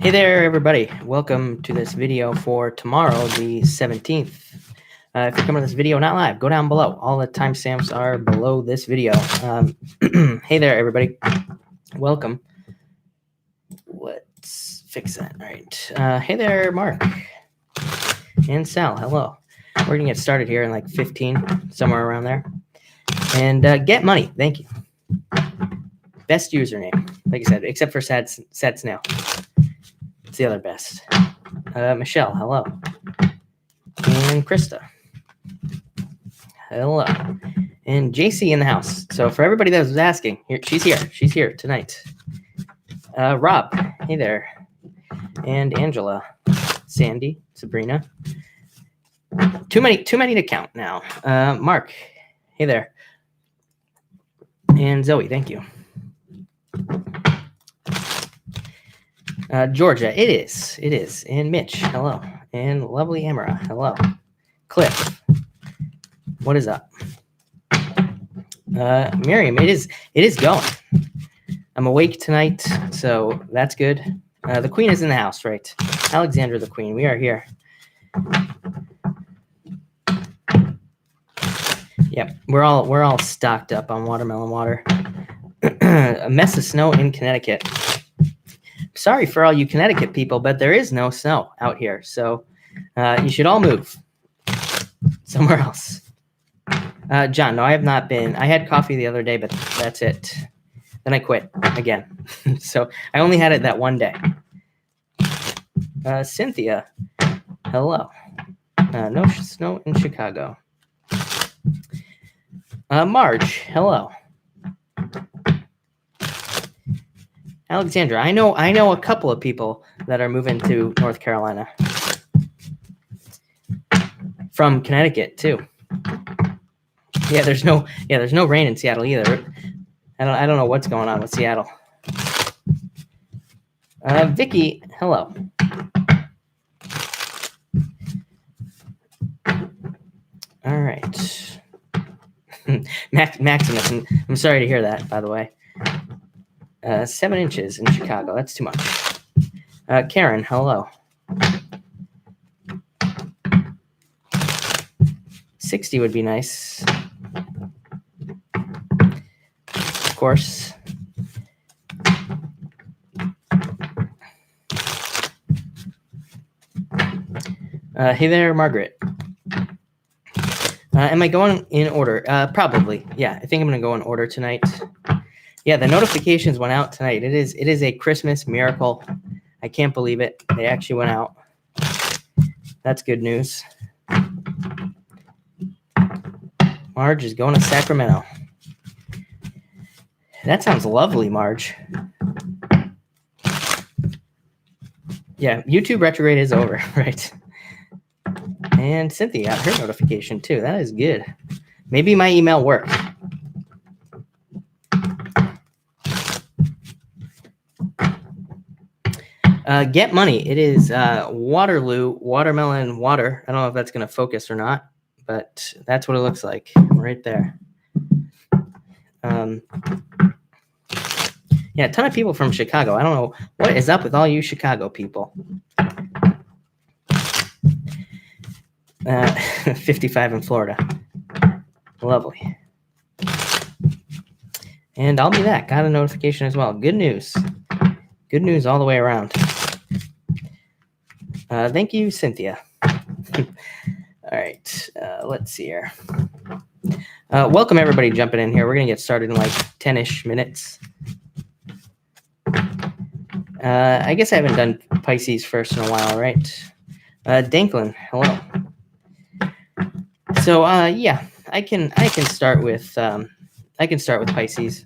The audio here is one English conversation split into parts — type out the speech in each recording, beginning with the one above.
Hey there, everybody. Welcome to this video for tomorrow, the 17th. If you're coming to this video not live, go down below. All the timestamps are below this video. Hey there, everybody. Welcome. Let's fix that. All right. Hey there, Mark and Sal. Hello. We're going to get started here in like 15, somewhere around there. And get money. Thank you. Best username, like I said, except for Sad Snail. It's the other best. Michelle, hello. And Krista, hello. And JC in the house. So for everybody that was asking, she's here. She's here tonight. Rob, hey there. And Angela, Sandy, Sabrina. Too many to count now. Mark, hey there. And Zoe, thank you. Georgia, it is. And Mitch, hello. And lovely Amara, hello. Cliff, what is up? Miriam, it is going. I'm awake tonight, so that's good. The queen is in the house, right? Alexandra the queen, we are here. Yep, we're all stocked up on watermelon water. A mess of snow in Connecticut. Sorry for all you Connecticut people, but there is no snow out here. So you should all move somewhere else. John, no, I have not been. I had coffee the other day, but that's it. Then I quit again. So I only had it that one day. Cynthia, hello. No snow in Chicago. Marge, hello. Alexandra, I know a couple of people that are moving to North Carolina from Connecticut too. Yeah, there's no rain in Seattle either. I don't know what's going on with Seattle. Vicky, hello. All right. Maximus, I'm sorry to hear that, by the way. 7 inches in Chicago. That's too much. Karen, hello. 60 would be nice. Of course. Hey there, Margaret. Am I going in order? Probably. Yeah, I think I'm going to go in order tonight. Yeah, the notifications went out tonight. It is a Christmas miracle. I can't believe it. They actually went out. That's good news. Marge is going to Sacramento. That sounds lovely, Marge. Yeah, YouTube retrograde is over, right? And Cynthia got her notification too. That is good. Maybe my email worked. Get money. It is Waterloo, watermelon water. I don't know if that's going to focus or not, but that's what it looks like right there. Yeah, a ton of people from Chicago. I don't know what is up with all you Chicago people. 55 in Florida. Lovely. And I'll be that. Got a notification as well. Good news. Good news all the way around. Thank you, Cynthia. All right, let's see here. Welcome, everybody jumping in here. We're going to get started in like 10-ish minutes. I guess I haven't done Pisces first in a while, right? Danklin, hello. So, yeah, I can start with Pisces.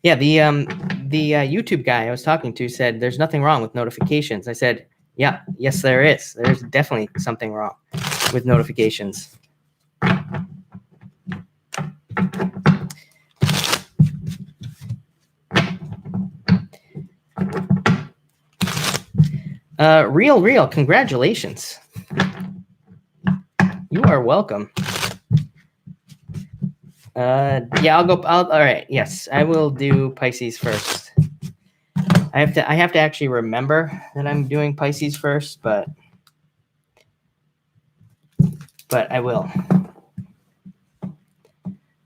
Yeah, the YouTube guy I was talking to said there's nothing wrong with notifications. I said, yeah, yes, there is. There's definitely something wrong with notifications. Real, congratulations. You are welcome. Yeah, all right. Yes, I will do Pisces first. I have to actually remember that I'm doing Pisces first, but I will.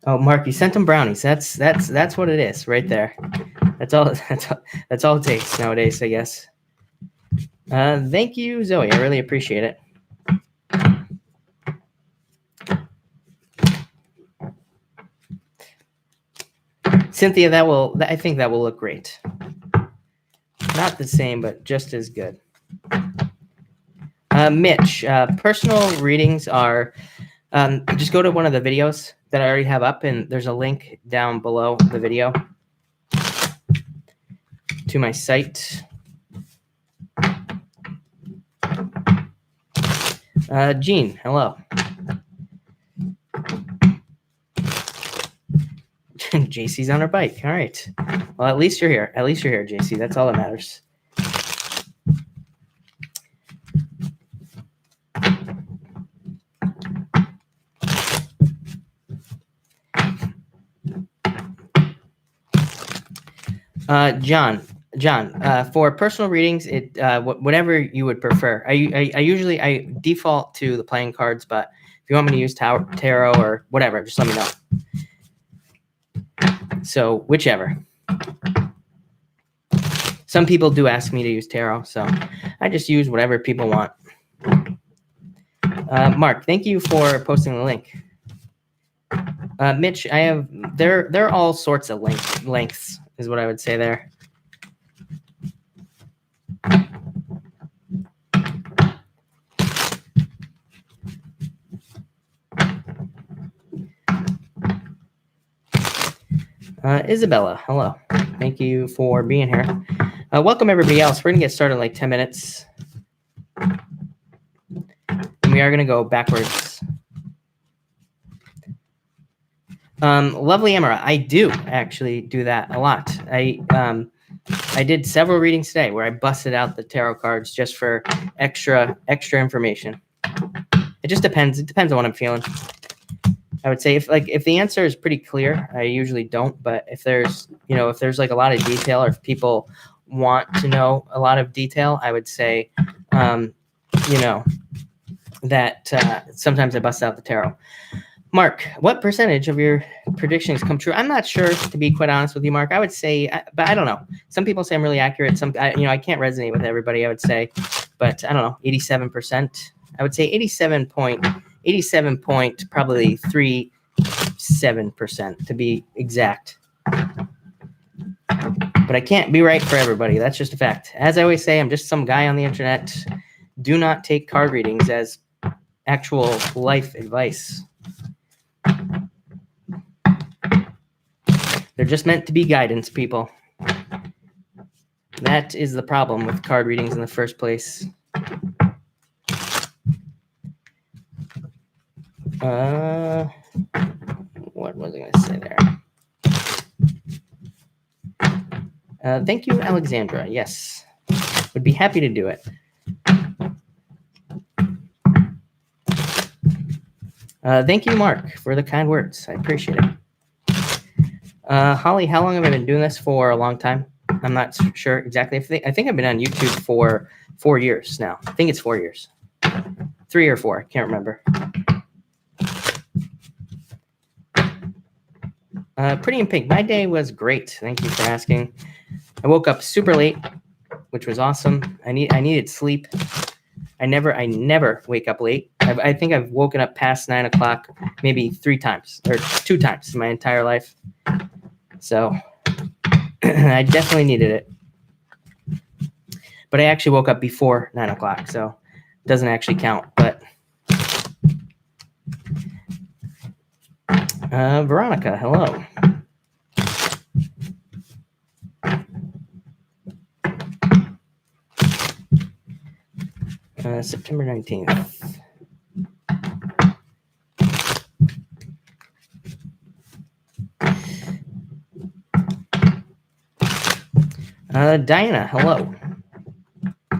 Oh, Mark, you sent him brownies. That's what it is right there. That's all it takes nowadays, I guess. Thank you, Zoe. I really appreciate it. Cynthia, I think that will look great. Not the same, but just as good. Mitch, personal readings are, just go to one of the videos that I already have up, and there's a link down below the video to my site. Jean, hello. JC's on her bike. All right. Well, at least you're here. At least you're here, JC. That's all that matters. John, for personal readings, whatever you would prefer. I usually default to the playing cards, but if you want me to use tarot or whatever, just let me know. So whichever. Some people do ask me to use tarot, so I just use whatever people want. Mark, thank you for posting the link. Mitch, there are all sorts of lengths is what I would say there. Isabella, hello. Thank you for being here. Welcome everybody else. We're going to get started in like 10 minutes. And we are going to go backwards. Lovely Emma, I do actually do that a lot. I did several readings today where I busted out the tarot cards just for extra information. It just depends. It depends on what I'm feeling. I would say if the answer is pretty clear, I usually don't. But if there's like a lot of detail, or if people want to know a lot of detail, I would say, that sometimes I bust out the tarot. Mark, what percentage of your predictions come true? I'm not sure, to be quite honest with you, Mark. I would say, but I don't know. Some people say I'm really accurate. I can't resonate with everybody, I would say, but I don't know, 87%. I would say 87 point probably 37% to be exact. But I can't be right for everybody. That's just a fact. As I always say, I'm just some guy on the internet. Do not take card readings as actual life advice. They're just meant to be guidance, people. That is the problem with card readings in the first place. What was I going to say there? Thank you, Alexandra. Yes, would be happy to do it. Thank you, Mark, for the kind words. I appreciate it. Holly, how long have I been doing this for? A long time. I'm not sure exactly. I think I've been on YouTube for 4 years now. I think it's 4 years. 3 or 4. I can't remember. Pretty in Pink. My day was great. Thank you for asking. I woke up super late, which was awesome. I needed sleep. I never wake up late. I think I've woken up past 9 o'clock maybe 3 times or 2 times in my entire life. So I definitely needed it. But I actually woke up before 9 o'clock, so it doesn't actually count. But Veronica, hello. September 19th. Diana, hello.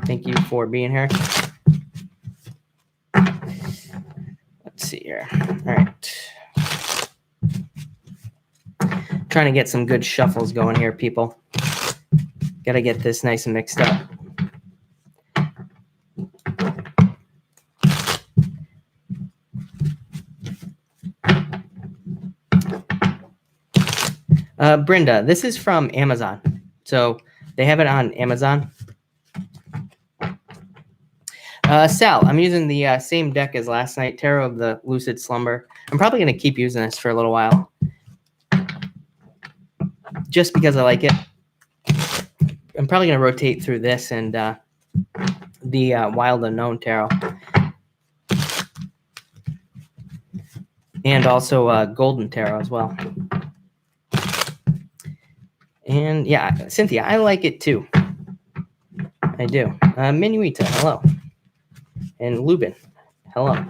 Thank you for being here. Let's see here. All right. Trying to get some good shuffles going here, people. Got to get this nice and mixed up. Brenda, this is from Amazon. So they have it on Amazon. Sal, I'm using the same deck as last night, Tarot of the Lucid Slumber. I'm probably going to keep using this for a little while. Just because I like it. I'm probably going to rotate through this and the Wild Unknown Tarot. And also Golden Tarot as well. And yeah, Cynthia, I like it too. I do. Minuita, hello. And Lubin, hello.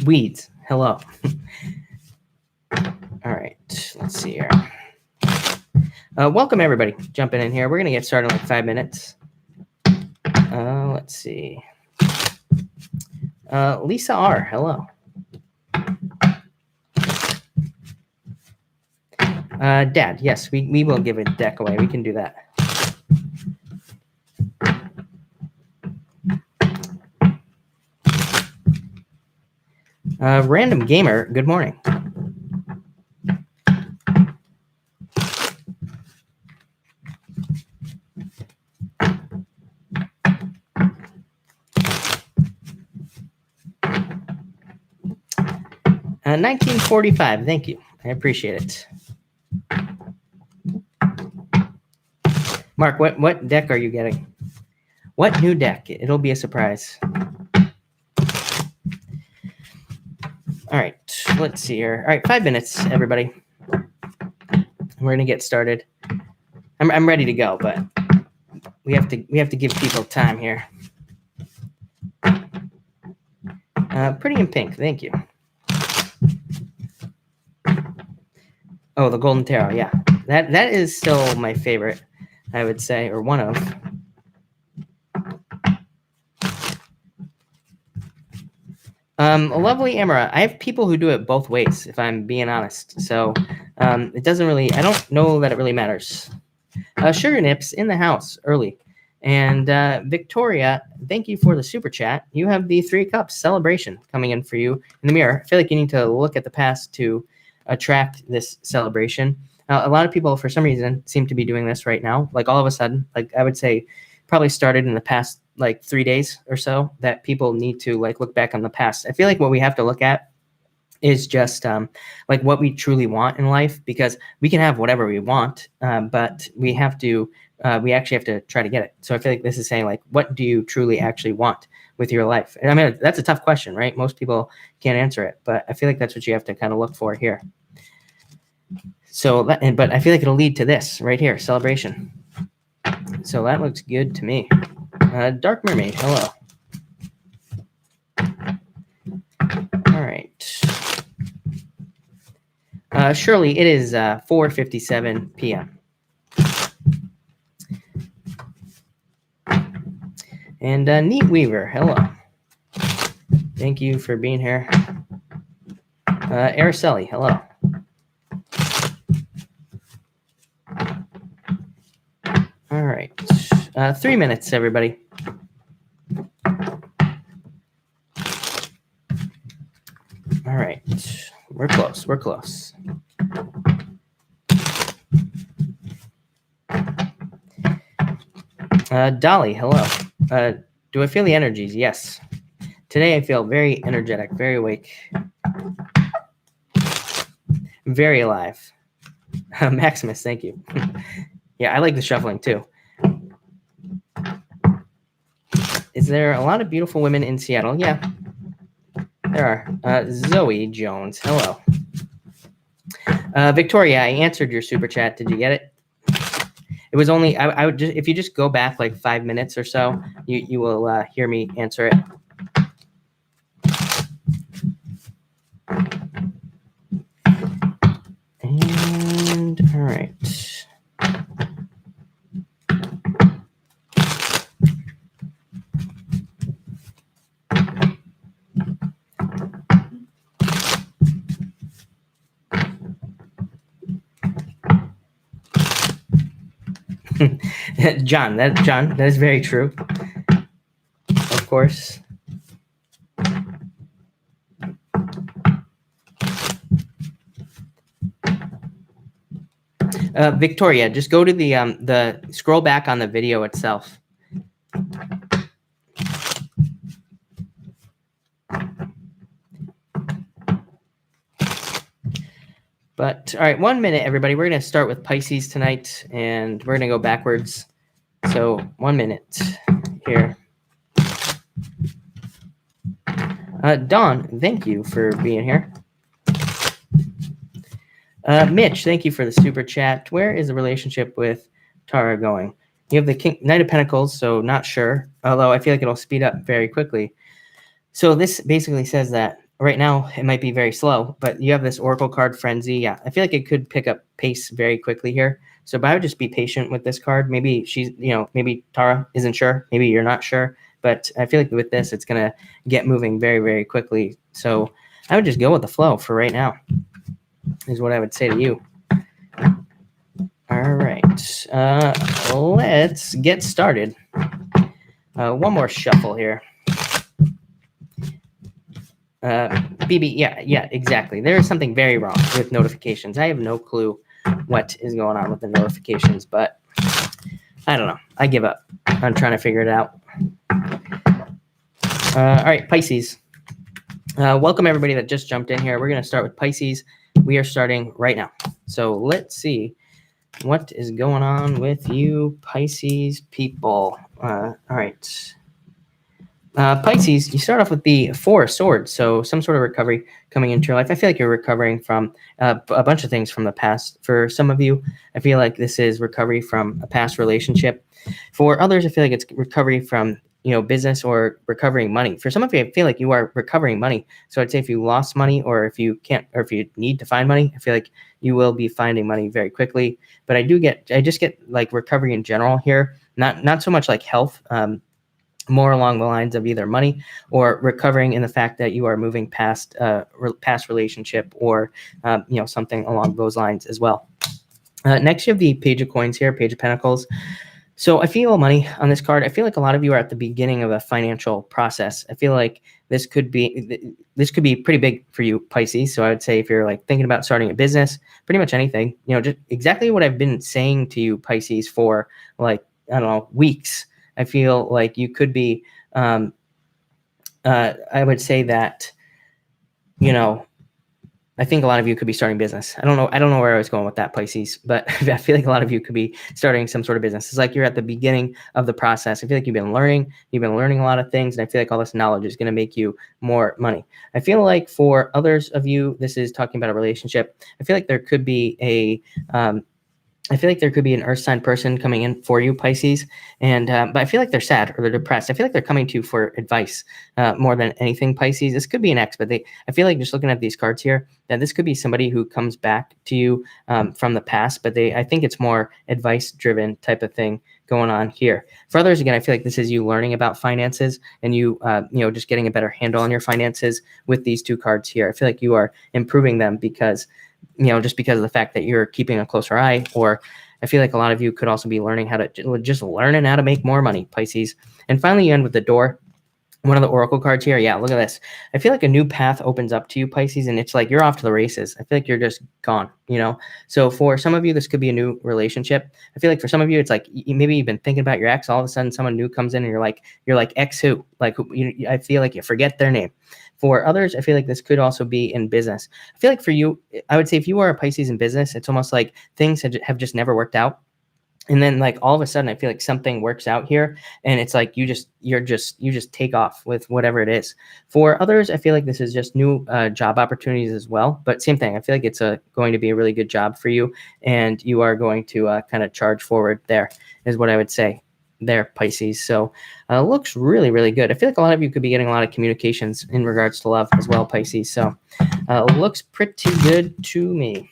Weeds, hello. All right, let's see here. Welcome everybody jumping in here. We're going to get started in like 5 minutes. Let's see. Lisa R, hello. Dad, yes, we will give a deck away. We can do that. Random Gamer, good morning. Uh, 1945, thank you. I appreciate it. Mark, what deck are you getting? What new deck? It'll be a surprise. All right, let's see here. All right, 5 minutes, everybody. We're gonna get started. I'm ready to go, but we have to give people time here. Pretty in pink, thank you. Oh, the Golden Tarot, yeah. That is still my favorite, I would say, or one of. A lovely Amara. I have people who do it both ways, if I'm being honest. So it doesn't really, I don't know that it really matters. Sugar Nips in the house early. And Victoria, thank you for the super chat. You have the 3 Cups celebration coming in for you in the mirror. I feel like you need to look at the past to attract this celebration. A lot of people, for some reason, seem to be doing this right now. Like all of a sudden, like I would say, probably started in the past like 3 days or so, that people need to like look back on the past. I feel like what we have to look at is just like what we truly want in life, because we can have whatever we want, but we actually have to try to get it. So I feel like this is saying like, what do you truly actually want with your life? And I mean, that's a tough question, right? Most people can't answer it, but I feel like that's what you have to kind of look for here. So, but I feel like it'll lead to this right here, celebration. So that looks good to me. Dark Mermaid, hello. All right. Shirley, it is 4:57 p.m. And Neat Weaver, hello. Thank you for being here. Araceli, hello. All right. 3 minutes, everybody. All right. We're close. We're close. Dolly, hello. Do I feel the energies? Yes. Today I feel very energetic, very awake, very alive. Maximus, thank you. Yeah, I like the shuffling too. Is there a lot of beautiful women in Seattle? Yeah, there are. Zoe Jones, hello. Victoria, I answered your super chat. Did you get it? It was only, I would just, if you just go back like 5 minutes or so, you will hear me answer it. And all right. John, that is very true. Of course. Victoria, just go to the scroll back on the video itself. But all right, 1 minute, everybody. We're going to start with Pisces tonight, and we're going to go backwards. So 1 minute here. Dawn, thank you for being here. Mitch, thank you for the super chat. Where is the relationship with Tara going? You have the Knight of Pentacles, so not sure. Although I feel like it'll speed up very quickly. So this basically says that right now it might be very slow, but you have this Oracle card, Frenzy. Yeah, I feel like it could pick up pace very quickly here. So, but I would just be patient with this card. Maybe she's, maybe Tara isn't sure. Maybe you're not sure. But I feel like with this, it's going to get moving very, very quickly. So I would just go with the flow for right now, is what I would say to you. All right. Let's get started. One more shuffle here. BB, yeah, exactly. There is something very wrong with notifications. I have no clue what is going on with the notifications, but I don't know. I give up on trying to figure it out. All right, Pisces. Welcome everybody that just jumped in here. We're going to start with Pisces. We are starting right now. So let's see what is going on with you Pisces people. All right. Pisces, you start off with the Four of Swords, so some sort of recovery coming into your life. I feel like you're recovering from a bunch of things from the past. For some of you, I feel like this is recovery from a past relationship. For others, I feel like it's recovery from business or recovering money. For some of you, I feel like you are recovering money. So I'd say if you lost money or if you can't, or if you need to find money, I feel like you will be finding money very quickly. But I just get like recovery in general here, not so much like health. More along the lines of either money or recovering in the fact that you are moving past past relationship or something along those lines as well. Next, you have the Page of Coins here, Page of Pentacles. So I feel money on this card. I feel like a lot of you are at the beginning of a financial process. I feel like this could be pretty big for you, Pisces. So I would say if you're like thinking about starting a business, pretty much anything, just exactly what I've been saying to you, Pisces, for like, I don't know, weeks. I feel like you could be, I would say that, I think a lot of you could be starting business. I don't know where I was going with that, Pisces, but I feel like a lot of you could be starting some sort of business. It's like you're at the beginning of the process. I feel like you've been learning a lot of things, and I feel like all this knowledge is going to make you more money. I feel like for others of you, this is talking about a relationship. I feel like there could be an earth sign person coming in for you, Pisces, and but I feel like they're sad or they're depressed. I feel like they're coming to you for advice more than anything, Pisces. This could be an ex, but I feel like just looking at these cards here, that this could be somebody who comes back to you from the past, but I think it's more advice-driven type of thing going on here. For others, again, I feel like this is you learning about finances and you just getting a better handle on your finances with these two cards here. I feel like you are improving them because just because of the fact that you're keeping a closer eye, or I feel like a lot of you could also be learning how to make more money, Pisces. And finally, you end with the Door, one of the Oracle cards here. Yeah, look at this. I feel like a new path opens up to you, Pisces, and it's like you're off to the races. I feel like you're just gone, So for some of you, this could be a new relationship. I feel like for some of you, it's like maybe you've been thinking about your ex. All of a sudden, someone new comes in, and you're like ex who? Like I feel like you forget their name. For others, I feel like this could also be in business. I feel like for you, I would say if you are a Pisces in business, it's almost like things have just never worked out. And then like all of a sudden, I feel like something works out here, and it's like you just take off with whatever it is. For others, I feel like this is just new job opportunities as well. But same thing, I feel like it's going to be a really good job for you, and you are going to kind of charge forward. There is what I would say there, Pisces. So looks really, really good. I feel like a lot of you could be getting a lot of communications in regards to love as well, Pisces. So looks pretty good to me.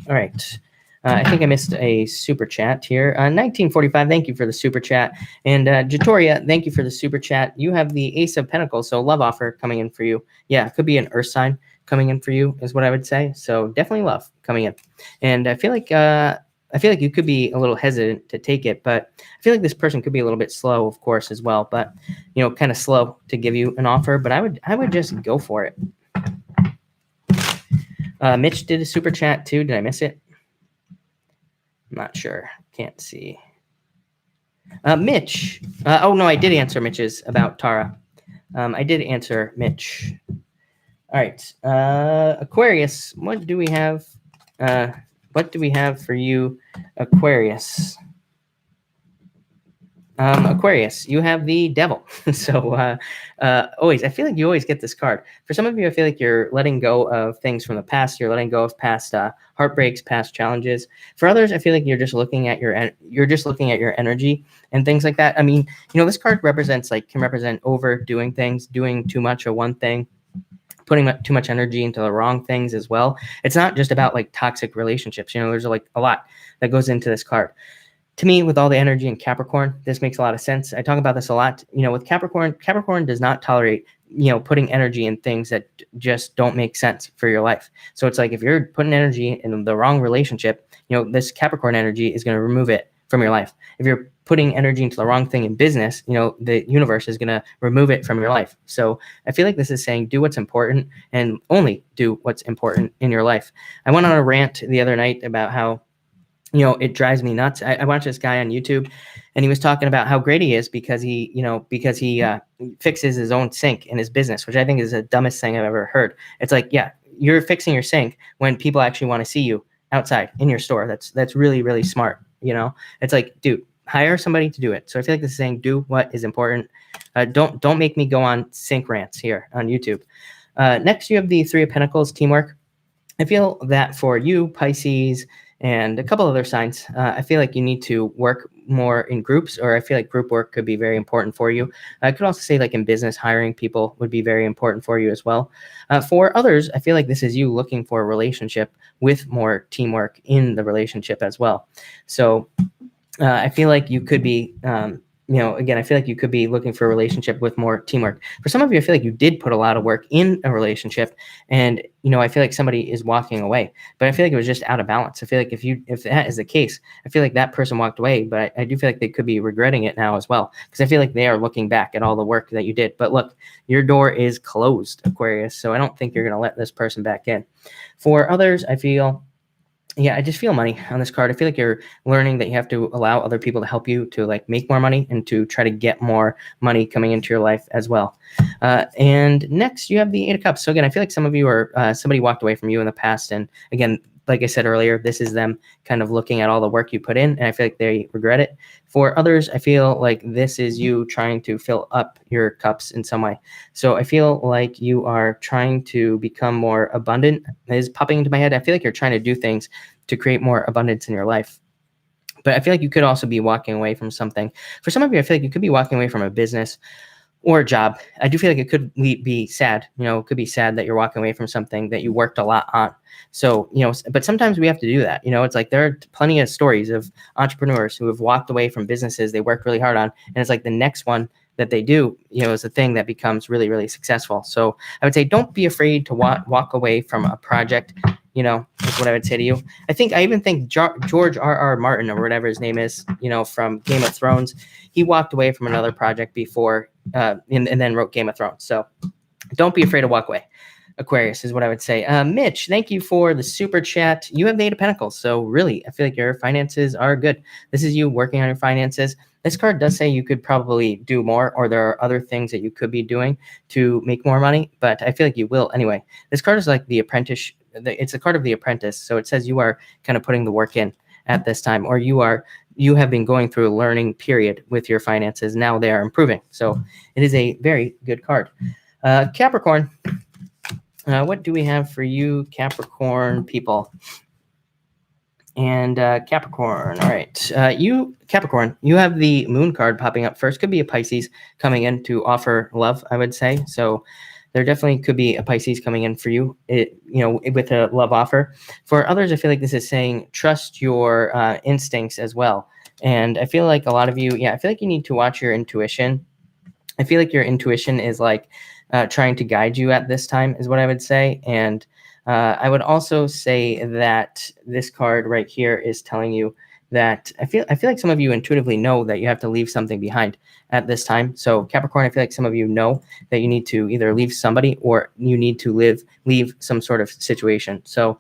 All right. I think I missed a super chat here. 1945, thank you for the super chat. And Jatoria, thank you for the super chat. You have the Ace of Pentacles, so love offer coming in for you. Yeah, it could be an earth sign coming in for you is what I would say. So definitely love coming in. And I feel like I feel like you could be a little hesitant to take it, but I feel like this person could be a little bit slow, of course, as well, but kind of slow to give you an offer, but I would just go for it. Mitch did a super chat too. Did I miss it? I'm not sure. Can't see. Mitch. Oh no, I did answer Mitch's about Tara. I did answer Mitch. All right. Aquarius, what do we have? What do we have for you, Aquarius? Aquarius, you have the devil. So always, I feel like you always get this card. For some of you, I feel like you're letting go of things from the past. You're letting go of past heartbreaks, past challenges. For others, I feel like you're just looking at your energy and things like that. I mean, this card can represent overdoing things, doing too much of one thing, putting too much energy into the wrong things as well. It's not just about like toxic relationships. There's like a lot that goes into this card. To me, with all the energy in Capricorn, this makes a lot of sense. I talk about this a lot. With Capricorn does not tolerate, putting energy in things that just don't make sense for your life. So it's like if you're putting energy in the wrong relationship, this Capricorn energy is going to remove it from your life. If you're putting energy into the wrong thing in business, the universe is going to remove it from your life. So I feel like this is saying do what's important and only do what's important in your life. I went on a rant the other night about how it drives me nuts. I watched this guy on YouTube and he was talking about how great he is because he fixes his own sink in his business, which I think is the dumbest thing I've ever heard. It's like, yeah, you're fixing your sink when people actually want to see you outside in your store. That's really, really smart. It's like, dude, hire somebody to do it. So I feel like this is saying do what is important. Don't make me go on sink rants here on YouTube. Next, you have the Three of Pentacles, teamwork. I feel that for you, Pisces, and a couple other signs, I feel like you need to work more in groups, or I feel like group work could be very important for you. I could also say like in business, hiring people would be very important for you as well. For others, I feel like this is you looking for a relationship with more teamwork in the relationship as well. So I feel like you could be, again, I feel like you could be looking for a relationship with more teamwork. For some of you, I feel like you did put a lot of work in a relationship and, I feel like somebody is walking away, but I feel like it was just out of balance. I feel like if that is the case, I feel like that person walked away, but I do feel like they could be regretting it now as well, because I feel like they are looking back at all the work that you did. But look, your door is closed, Aquarius, so I don't think you're going to let this person back in. For others, I just feel money on this card. I feel like you're learning that you have to allow other people to help you to like make more money and to try to get more money coming into your life as well. And next you have the Eight of Cups. So again, I feel like some of you are, somebody walked away from you in the past. And again, like I said earlier, this is them kind of looking at all the work you put in, and I feel like they regret it. For others, I feel like this is you trying to fill up your cups in some way. So I feel like you are trying to become more abundant. It is popping into my head. I feel like you're trying to do things to create more abundance in your life. But I feel like you could also be walking away from something. For some of you, I feel like you could be walking away from a business or a job. I do feel like it could be sad. It could be sad that you're walking away from something that you worked a lot on. So, but sometimes we have to do that. It's like there are plenty of stories of entrepreneurs who have walked away from businesses they worked really hard on. And it's like the next one that they do, is a thing that becomes really, really successful. So I would say, don't be afraid to walk away from a project, is what I would say to you. I even think George R.R. Martin, or whatever his name is, from Game of Thrones, he walked away from another project before, and then wrote Game of Thrones. So don't be afraid to walk away. Aquarius is what I would say. Mitch, thank you for the super chat. You have the Eight of Pentacles. So really, I feel like your finances are good. This is you working on your finances. This card does say you could probably do more, or there are other things that you could be doing to make more money, but I feel like you will anyway. This card is like the apprentice. It's a card of the apprentice. So it says you are kind of putting the work in at this time, or you have been going through a learning period with your finances. Now they are improving. So it is a very good card. Capricorn. What do we have for you, Capricorn people? And Capricorn, all right. Capricorn, you have the Moon card popping up first. Could be a Pisces coming in to offer love, I would say. So there definitely could be a Pisces coming in for you, with a love offer. For others, I feel like this is saying trust your instincts as well. And I feel like a lot of you, I feel like you need to watch your intuition. I feel like your intuition is like trying to guide you at this time, is what I would say. And I would also say that this card right here is telling you that I feel like some of you intuitively know that you have to leave something behind at this time. So Capricorn, I feel like some of you know that you need to either leave somebody or you need to leave some sort of situation. So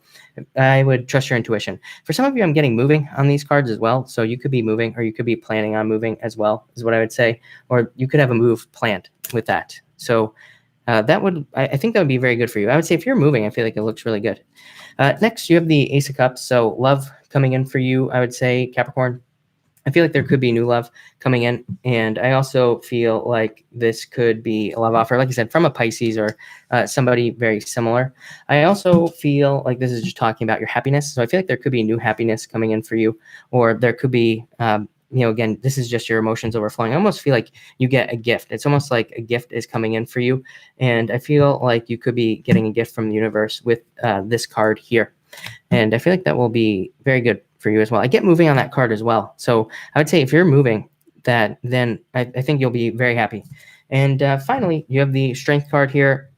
I would trust your intuition. For some of you, I'm getting moving on these cards as well. So you could be moving or you could be planning on moving as well, is what I would say. Or you could have a move planned with that. So I think that would be very good for you. I would say if you're moving, I feel like it looks really good. Next, you have the Ace of Cups. So love coming in for you, I would say, Capricorn. I feel like there could be new love coming in. And I also feel like this could be a love offer, like I said, from a Pisces or somebody very similar. I also feel like this is just talking about your happiness. So I feel like there could be new happiness coming in for you, or there could be, again, this is just your emotions overflowing. I almost feel like you get a gift. It's almost like a gift is coming in for you. And I feel like you could be getting a gift from the universe with this card here. And I feel like that will be very good for you as well. I get moving on that card as well. So I would say if you're moving, then I think you'll be very happy. And finally, you have the Strength card here.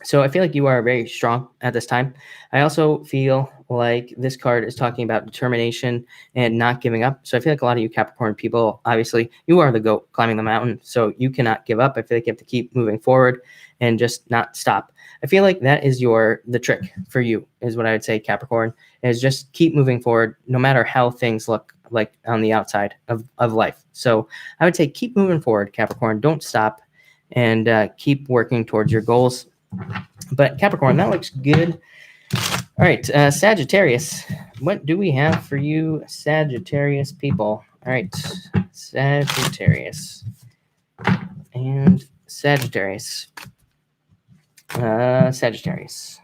So I feel like you are very strong at this time. I also feel like this card is talking about determination and not giving up. So I feel like a lot of you Capricorn people, obviously, you are the goat climbing the mountain. So you cannot give up. I feel like you have to keep moving forward and just not stop. I feel like that is the trick for you, is what I would say, Capricorn, is just keep moving forward no matter how things look like on the outside of life. So I would say keep moving forward, Capricorn. Don't stop and keep working towards your goals. But Capricorn, that looks good. All right, Sagittarius. What do we have for you, Sagittarius people? All right, Sagittarius. And Sagittarius. Sagittarius.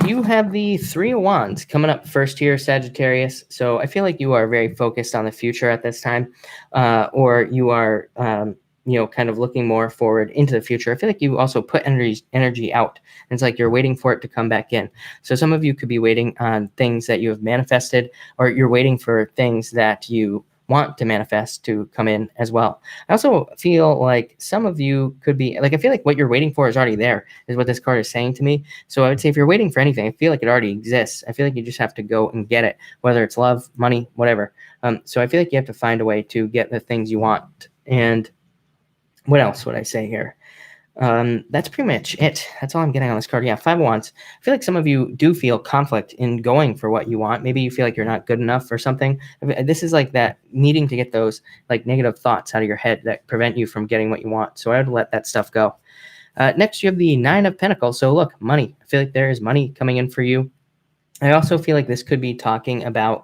You have the Three of Wands coming up first here, Sagittarius. So I feel like you are very focused on the future at this time, or you are, kind of looking more forward into the future. I feel like you also put energy out. And it's like you're waiting for it to come back in. So some of you could be waiting on things that you have manifested, or you're waiting for things that you want to manifest to come in as well. I also feel like some of you could be like, I feel like what you're waiting for is already there, is what this card is saying to me. So I would say if you're waiting for anything, I feel like it already exists. I feel like you just have to go and get it, whether it's love, money, whatever. So I feel like you have to find a way to get the things you want. And what else would I say here? That's pretty much it. That's all I'm getting on this card. Yeah, Five of Wands. I feel like some of you do feel conflict in going for what you want. Maybe you feel like you're not good enough or something. This is like that needing to get those like negative thoughts out of your head that prevent you from getting what you want. So I would let that stuff go. Next, you have the Nine of Pentacles. So look, money. I feel like there is money coming in for you. I also feel like this could be talking about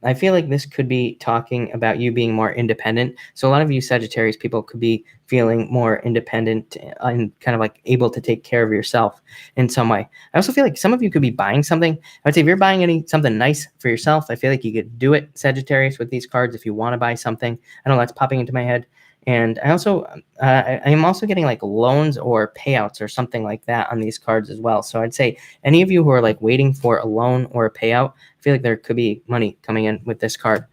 I feel like this could be talking about you being more independent. So a lot of you Sagittarius people could be feeling more independent and kind of like able to take care of yourself in some way. I also feel like some of you could be buying something. I would say if you're buying something nice for yourself, I feel like you could do it, Sagittarius, with these cards if you want to buy something. I don't know, that's popping into my head. And I also, I am also getting like loans or payouts or something like that on these cards as well. So I'd say any of you who are like waiting for a loan or a payout, I feel like there could be money coming in with this card.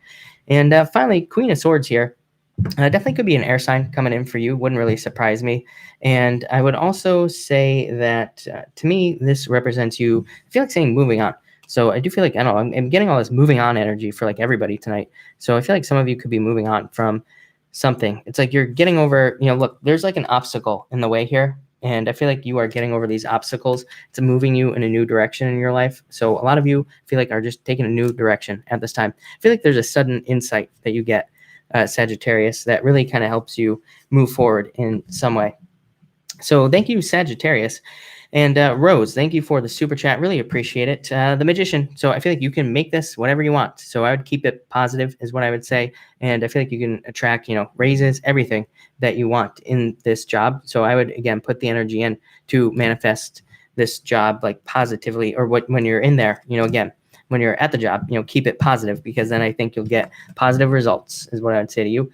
And finally, Queen of Swords here. Definitely could be an air sign coming in for you. Wouldn't really surprise me. And I would also say that to me, this represents you. I feel like saying moving on. So I do feel like, I don't know, I'm getting all this moving on energy for like everybody tonight. So I feel like some of you could be moving on from something. It's like you're getting over, look, there's like an obstacle in the way here. And I feel like you are getting over these obstacles. It's moving you in a new direction in your life. So a lot of you feel like are just taking a new direction at this time. I feel like there's a sudden insight that you get, Sagittarius, that really kind of helps you move forward in some way. So thank you, Sagittarius. And Rose, thank you for the super chat. Really appreciate it. The Magician. So I feel like you can make this whatever you want. So I would keep it positive is what I would say. And I feel like you can attract, raises, everything that you want in this job. So I would, again, put the energy in to manifest this job like positively, or when you're in there, again, when you're at the job, keep it positive, because then I think you'll get positive results is what I would say to you.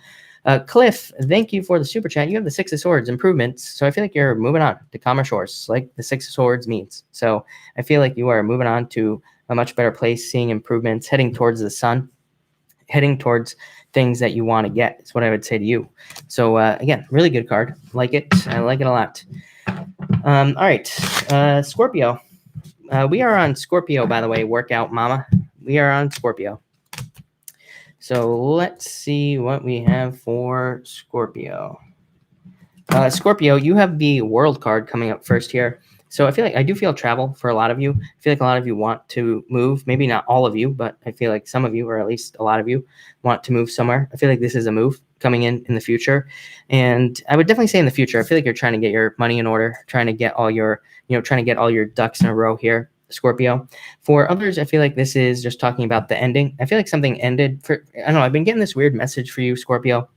Cliff, thank you for the super chat. You have the Six of Swords improvements. So I feel like you're moving on to calmer shores, like the Six of Swords means. So I feel like you are moving on to a much better place, seeing improvements, heading towards the sun, heading towards things that you want to get is what I would say to you. So again, really good card. Like it. I like it a lot. All right, Scorpio. We are on Scorpio, by the way, workout mama. We are on Scorpio. So let's see what we have for Scorpio. Scorpio, you have the World card coming up first here. So I do feel travel for a lot of you. I feel like a lot of you want to move. Maybe not all of you, but I feel like some of you, or at least a lot of you, want to move somewhere. I feel like this is a move coming in the future. And I would definitely say in the future, I feel like you're trying to get your money in order, trying to get all your ducks in a row here, Scorpio. For others, I feel like this is just talking about the ending. I feel like something ended I don't know, I've been getting this weird message for you, Scorpio.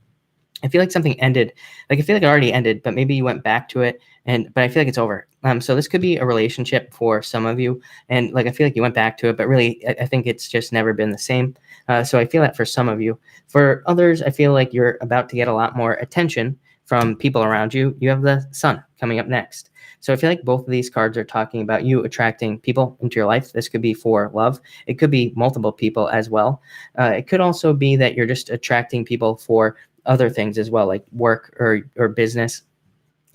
I feel like something ended. Like I feel like it already ended, but maybe you went back to it, but I feel like it's over. So this could be a relationship for some of you, and like I feel like you went back to it, but really I think it's just never been the same. So I feel that for some of you. For others, I feel like you're about to get a lot more attention from people around you. You have the Sun coming up next. So I feel like both of these cards are talking about you attracting people into your life. This could be for love. It could be multiple people as well. It could also be that you're just attracting people for other things as well, like work or business.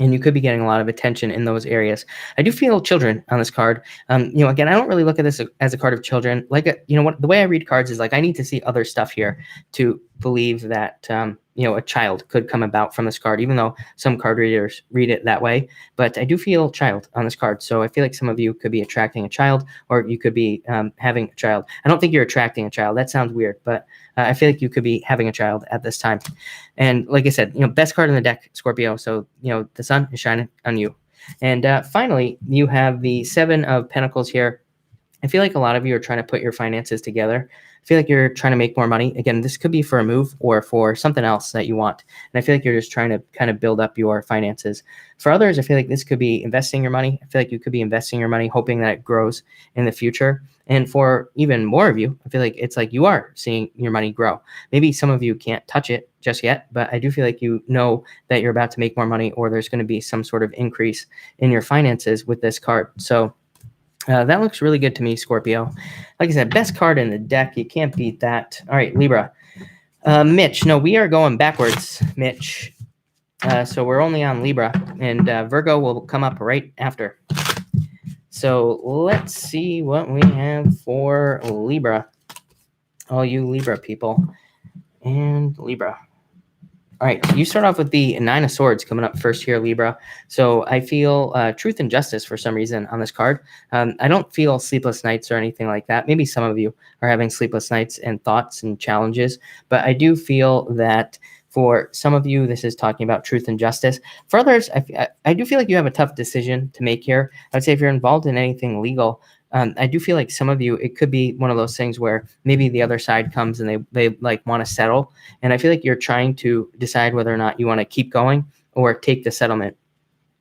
And you could be getting a lot of attention in those areas. I do feel children on this card. Again, I don't really look at this as a card of children. The way I read cards is like I need to see other stuff here to believe that a child could come about from this card, even though some card readers read it that way. But I do feel child on this card. So I feel like some of you could be attracting a child, or you could be having a child. I don't think you're attracting a child. That sounds weird, but I feel like you could be having a child at this time. And like I said, best card in the deck, Scorpio. So, the sun is shining on you. And finally, you have the Seven of Pentacles here. I feel like a lot of you are trying to put your finances together. I feel like you're trying to make more money. Again, this could be for a move or for something else that you want. And I feel like you're just trying to kind of build up your finances. For others, I feel like this could be investing your money. I feel like you could be investing your money, hoping that it grows in the future. And for even more of you, I feel like it's like you are seeing your money grow. Maybe some of you can't touch it just yet, but I do feel like you know that you're about to make more money, or there's going to be some sort of increase in your finances with this card. So that looks really good to me, Scorpio. Like I said, best card in the deck. You can't beat that. All right, Libra. Mitch. No, we are going backwards, Mitch. So we're only on Libra, and Virgo will come up right after. So let's see what we have for Libra. All you Libra people. And Libra. All right, you start off with the Nine of Swords coming up first here, Libra. So I feel truth and justice for some reason on this card. I don't feel sleepless nights or anything like that. Maybe some of you are having sleepless nights and thoughts and challenges, but I do feel that for some of you, this is talking about truth and justice. For others, I do feel like you have a tough decision to make here. I would say if you're involved in anything legal, I do feel like some of you, it could be one of those things where maybe the other side comes and they like want to settle. And I feel like you're trying to decide whether or not you want to keep going or take the settlement.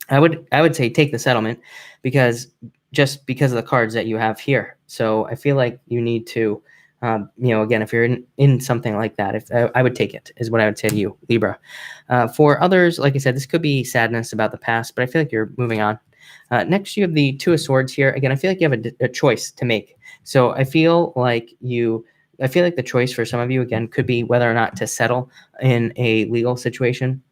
I would say take the settlement because of the cards that you have here. So I feel like you need to, again, if you're in something like that, if I would take it, is what I would say to you, Libra. For others, like I said, this could be sadness about the past, but I feel like you're moving on. Next, you have the Two of Swords here. Again, I feel like you have a choice to make. So I feel like the choice for some of you, again, could be whether or not to settle in a legal situation.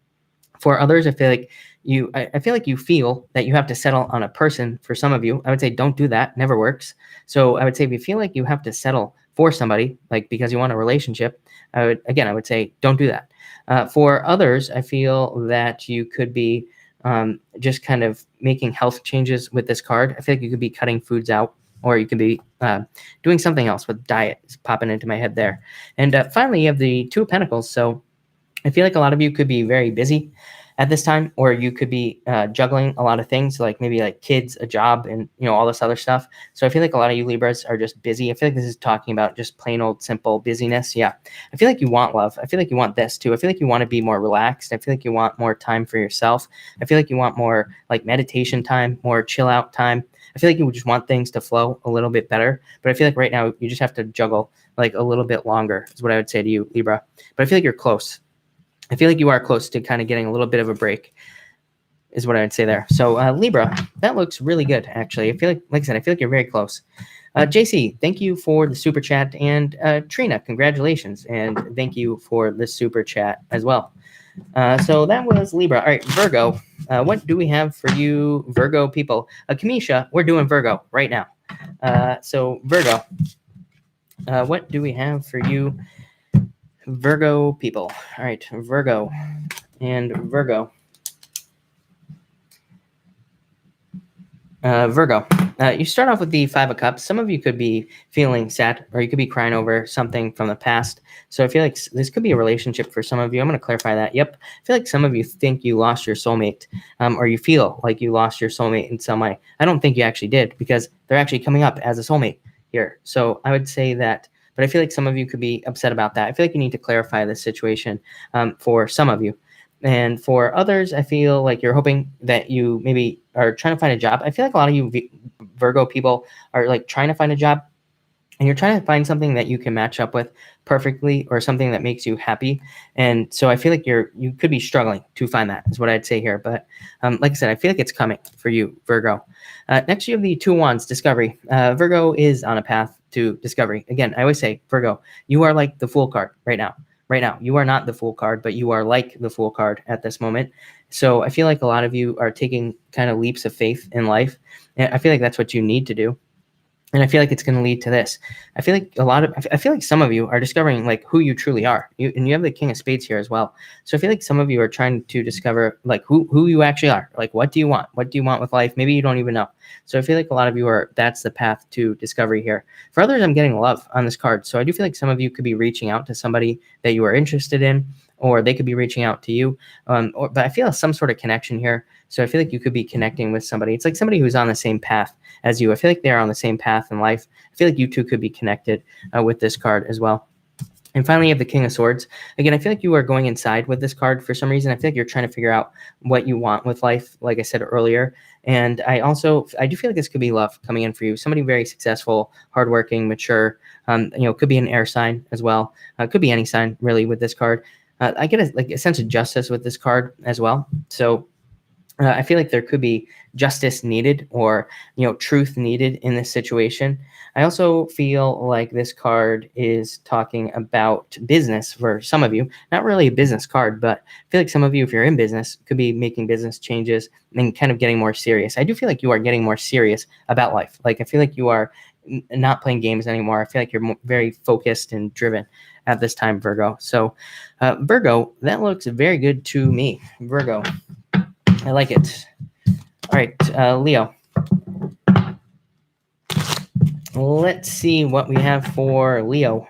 For others, I feel like you feel that you have to settle on a person. For some of you, I would say don't do that. Never works. So I would say if you feel like you have to settle for somebody, like because you want a relationship, I would say don't do that. For others, I feel that you could be just kind of making health changes with this card. I feel like you could be cutting foods out, or you could be doing something else with diet. It's popping into my head there. And finally, you have the Two of Pentacles. So I feel like a lot of you could be very busy at this time, or you could be juggling a lot of things, like maybe like kids, a job, and all this other stuff. So I feel like a lot of you Libras are just busy. I feel like this is talking about just plain old simple busyness. Yeah, I feel like you want love. I feel like you want this too. I feel like you want to be more relaxed. I feel like you want more time for yourself. I feel like you want more like meditation time, more chill out time. I feel like you just want things to flow a little bit better. But I feel like right now you just have to juggle like a little bit longer is what I would say to you, Libra. But I feel like you're close. I feel like you are close to kind of getting a little bit of a break is what I would say there. So Libra, that looks really good, actually. I feel like I said, I feel like you're very close. JC, thank you for the super chat. And Trina, congratulations. And thank you for the super chat as well. So that was Libra. All right, Virgo. What do we have for you, Virgo people? Kamisha, we're doing Virgo right now. So Virgo, what do we have for you, Virgo people? All right, Virgo and Virgo. Virgo, you start off with the Five of Cups. Some of you could be feeling sad, or you could be crying over something from the past. So I feel like this could be a relationship for some of you. I'm going to clarify that. Yep. I feel like some of you think you lost your soulmate, or you feel like you lost your soulmate in some way. I don't think you actually did, because they're actually coming up as a soulmate here. So I would say that, but I feel like some of you could be upset about that. I feel like you need to clarify this situation for some of you. And for others, I feel like you're hoping that you maybe are trying to find a job. I feel like a lot of you Virgo people are like trying to find a job, and you're trying to find something that you can match up with perfectly, or something that makes you happy. And so I feel like you could be struggling to find that, is what I'd say here. But like I said, I feel like it's coming for you, Virgo. Next, you have the Two Wands, discovery. Virgo is on a path to discovery. Again, I always say, Virgo, you are like the Fool card right now. Right now, you are not the Fool card, but you are like the Fool card at this moment. So I feel like a lot of you are taking kind of leaps of faith in life. And I feel like that's what you need to do. And I feel like it's going to lead to this. I feel like some of you are discovering like who you truly are. And you have the King of Spades here as well. So I feel like some of you are trying to discover like who you actually are. Like, what do you want? What do you want with life? Maybe you don't even know. So I feel like a lot of you that's the path to discovery here. For others, I'm getting love on this card. So I do feel like some of you could be reaching out to somebody that you are interested in, or they could be reaching out to you. But I feel some sort of connection here. So I feel like you could be connecting with somebody. It's like somebody who's on the same path as you. I feel like they're on the same path in life. I feel like you two could be connected with this card as well. And finally, you have the King of Swords. Again, I feel like you are going inside with this card for some reason. I feel like you're trying to figure out what you want with life, like I said earlier. And I do feel like this could be love coming in for you. Somebody very successful, hardworking, mature. Could be an air sign as well. Could be any sign really with this card. I get a sense of justice with this card as well. So I feel like there could be justice needed, or truth needed in this situation. I also feel like this card is talking about business for some of you. Not really a business card, but I feel like some of you, if you're in business, could be making business changes and kind of getting more serious. I do feel like you are getting more serious about life. Like, I feel like you are not playing games anymore. I feel like you're very focused and driven at this time, Virgo. So Virgo, that looks very good to me, Virgo. I like it. All right, Leo. Let's see what we have for Leo.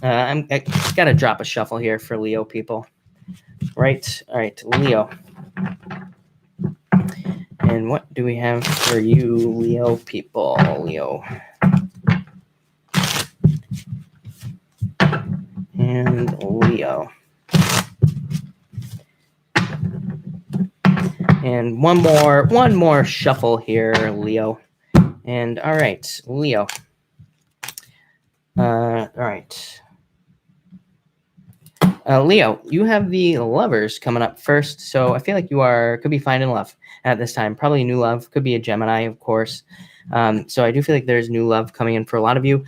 I got to drop a shuffle here for Leo people. Right. All right, Leo. And what do we have for you, Leo people? Leo. And Leo. And one more shuffle here, Leo. And all right, Leo. All right. Leo, you have the Lovers coming up first. So I feel like you could be finding love at this time. Probably new love. Could be a Gemini, of course. So I do feel like there's new love coming in for a lot of you.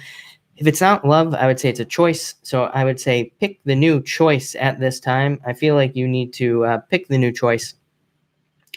If it's not love, I would say it's a choice. So I would say pick the new choice at this time. I feel like you need to pick the new choice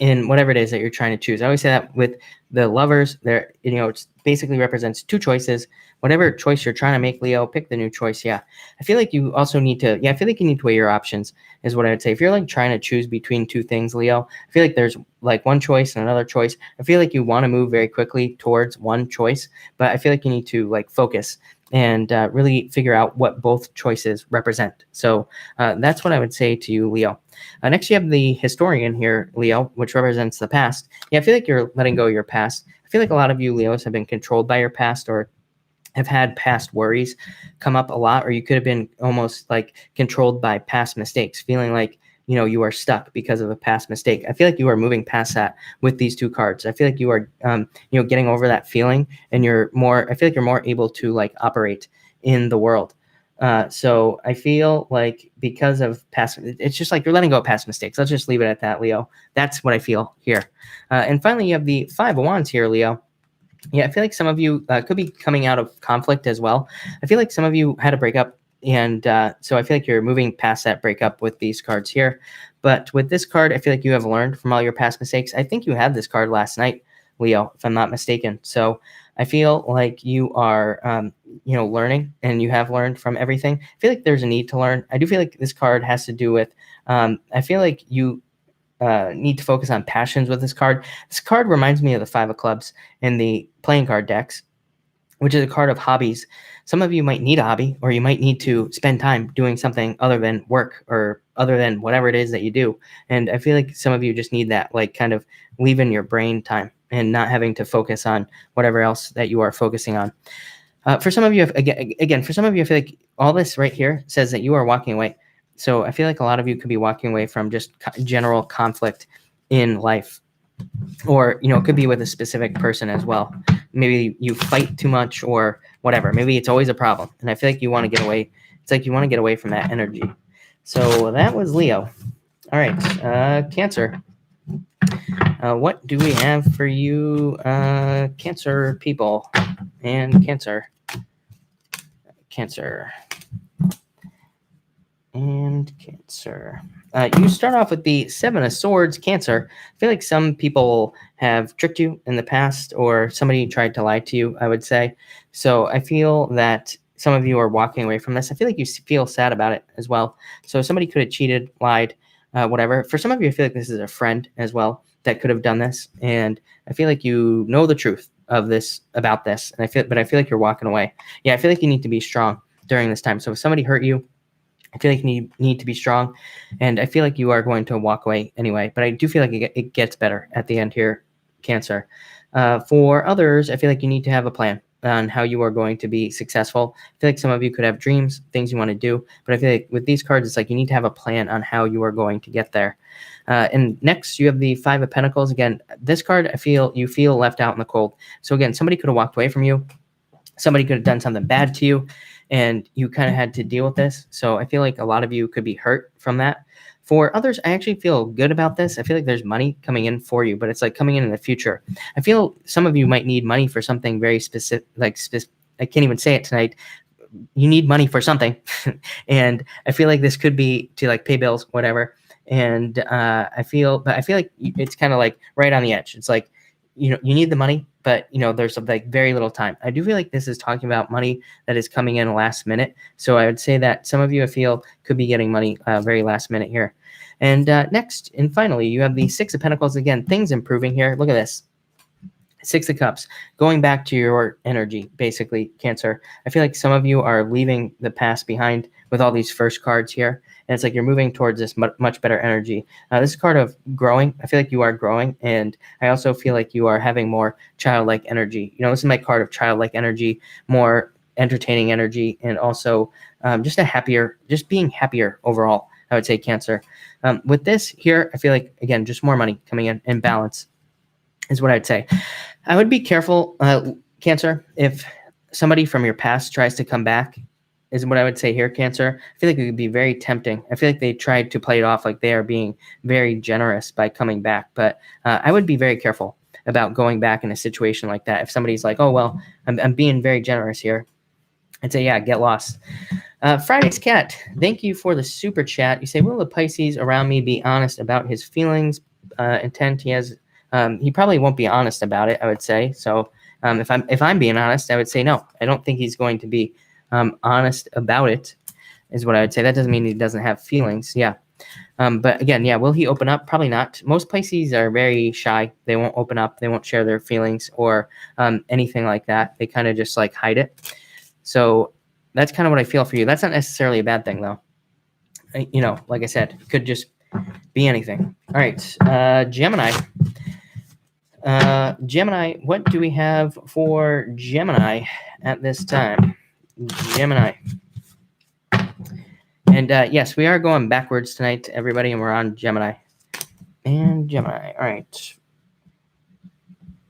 in whatever it is that you're trying to choose. I always say that with the Lovers, it basically represents two choices. Whatever choice you're trying to make, Leo, pick the new choice. Yeah. I feel like you also need to, I feel like you need to weigh your options is what I would say. If you're like trying to choose between two things, Leo, I feel like there's like one choice and another choice. I feel like you want to move very quickly towards one choice, but I feel like you need to like focus and really figure out what both choices represent. So that's what I would say to you, Leo. Next, you have the Historian here, Leo, which represents the past. Yeah, I feel like you're letting go of your past. I feel like a lot of you, Leos, have been controlled by your past, or have had past worries come up a lot, or you could have been almost like controlled by past mistakes, feeling like, you are stuck because of a past mistake. I feel like you are moving past that with these two cards. I feel like you are, getting over that feeling, and I feel like you're more able to like operate in the world. So I feel like because of it's just like you're letting go of past mistakes. Let's just leave it at that, Leo. That's what I feel here. And finally, you have the Five of Wands here, Leo. Yeah, I feel like some of you could be coming out of conflict as well. I feel like some of you had a breakup And so I feel like you're moving past that breakup with these cards here. But with this card, I feel like you have learned from all your past mistakes. I think you had this card last night, Leo, if I'm not mistaken. So I feel like you are, learning, and you have learned from everything. I feel like there's a need to learn. I do feel like this card has to do with, I feel like you need to focus on passions with this card. This card reminds me of the Five of Clubs in the playing card decks, which is a card of hobbies. Some of you might need a hobby, or you might need to spend time doing something other than work or other than whatever it is that you do. And I feel like some of you just need that, like, kind of leaving your brain time and not having to focus on whatever else that you are focusing on. For some of you, again, for some of you, I feel like all this right here says that you are walking away. So I feel like a lot of you could be walking away from just general conflict in life, or it could be with a specific person as well. Maybe you fight too much or whatever. Maybe it's always a problem, and I feel like you want to get away. It's like you want to get away from that energy. So that was Leo. All right, Cancer. What do we have for you, Cancer people and Cancer and Cancer? You start off with the Seven of Swords, Cancer. I feel like some people have tricked you in the past, or somebody tried to lie to you, I would say. So I feel that some of you are walking away from this. I feel like you feel sad about it as well. So somebody could have cheated, lied, whatever. For some of you, I feel like this is a friend as well that could have done this. And I feel like you know the truth of this, about this. And I feel like you're walking away. Yeah, I feel like you need to be strong during this time. So if somebody hurt you, I feel like you need to be strong, and I feel like you are going to walk away anyway. But I do feel like it gets better at the end here, Cancer. For others, I feel like you need to have a plan on how you are going to be successful. I feel like some of you could have dreams, things you want to do, but I feel like with these cards, it's like you need to have a plan on how you are going to get there. And next, you have the Five of Pentacles. Again, this card, you feel left out in the cold. So again, somebody could have walked away from you. Somebody could have done something bad to you, and you kind of had to deal with this. So I feel like a lot of you could be hurt from that. For others, I actually feel good about this. I feel like there's money coming in for you, but it's like coming in the future. I feel some of you might need money for something very specific, I can't even say it tonight. You need money for something. And I feel like this could be to like pay bills, whatever. And I feel like it's kind of like right on the edge. It's like, you need the money, but there's like very little time. I do feel like this is talking about money that is coming in last minute. So I would say that some of you, I feel, could be getting money very last minute here. And next, and finally, you have the Six of Pentacles. Again, things improving here. Look at this. Six of Cups, going back to your energy, basically, Cancer. I feel like some of you are leaving the past behind with all these first cards here. And it's like you're moving towards this much better energy. This is a card of growing. I feel like you are growing. And I also feel like you are having more childlike energy. This is my card of childlike energy, more entertaining energy, and also just being happier overall, I would say, Cancer. With this here, I feel like, again, just more money coming in balance is what I'd say. I would be careful, Cancer, if somebody from your past tries to come back, is what I would say here, Cancer. I feel like it would be very tempting. I feel like they tried to play it off like they are being very generous by coming back. But I would be very careful about going back in a situation like that. If somebody's like, oh, well, I'm being very generous here, I'd say, yeah, get lost. Friday's Cat, thank you for the super chat. You say, will the Pisces around me be honest about his feelings, intent he has? He probably won't be honest about it, I would say. So if I'm being honest, I would say no. I don't think he's going to be honest about it, is what I would say. That doesn't mean he doesn't have feelings. Yeah. But again, yeah, will he open up? Probably not. Most Pisces are very shy. They won't open up. They won't share their feelings or anything like that. They kind of just like hide it. So that's kind of what I feel for you. That's not necessarily a bad thing, though. Like I said, it could just be anything. All right, Gemini. Gemini, what do we have for Gemini at this time? Gemini. And yes, we are going backwards tonight, everybody, and we're on Gemini. And Gemini. All right.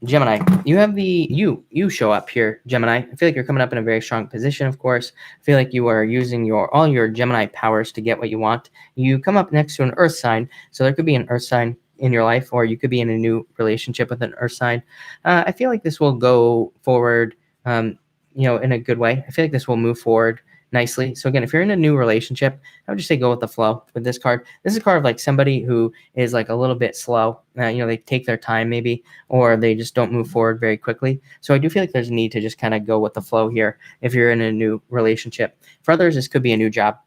Gemini, you have you show up here, Gemini. I feel like you're coming up in a very strong position, of course. I feel like you are using all your Gemini powers to get what you want. You come up next to an earth sign, so there could be an earth sign in your life, or you could be in a new relationship with an earth sign. I feel like this will go forward, in a good way. I feel like this will move forward nicely. So again, if you're in a new relationship, I would just say go with the flow with this card. This is a card of like somebody who is like a little bit slow. They take their time maybe, or they just don't move forward very quickly. So I do feel like there's a need to just kind of go with the flow here if you're in a new relationship. For others, this could be a new job.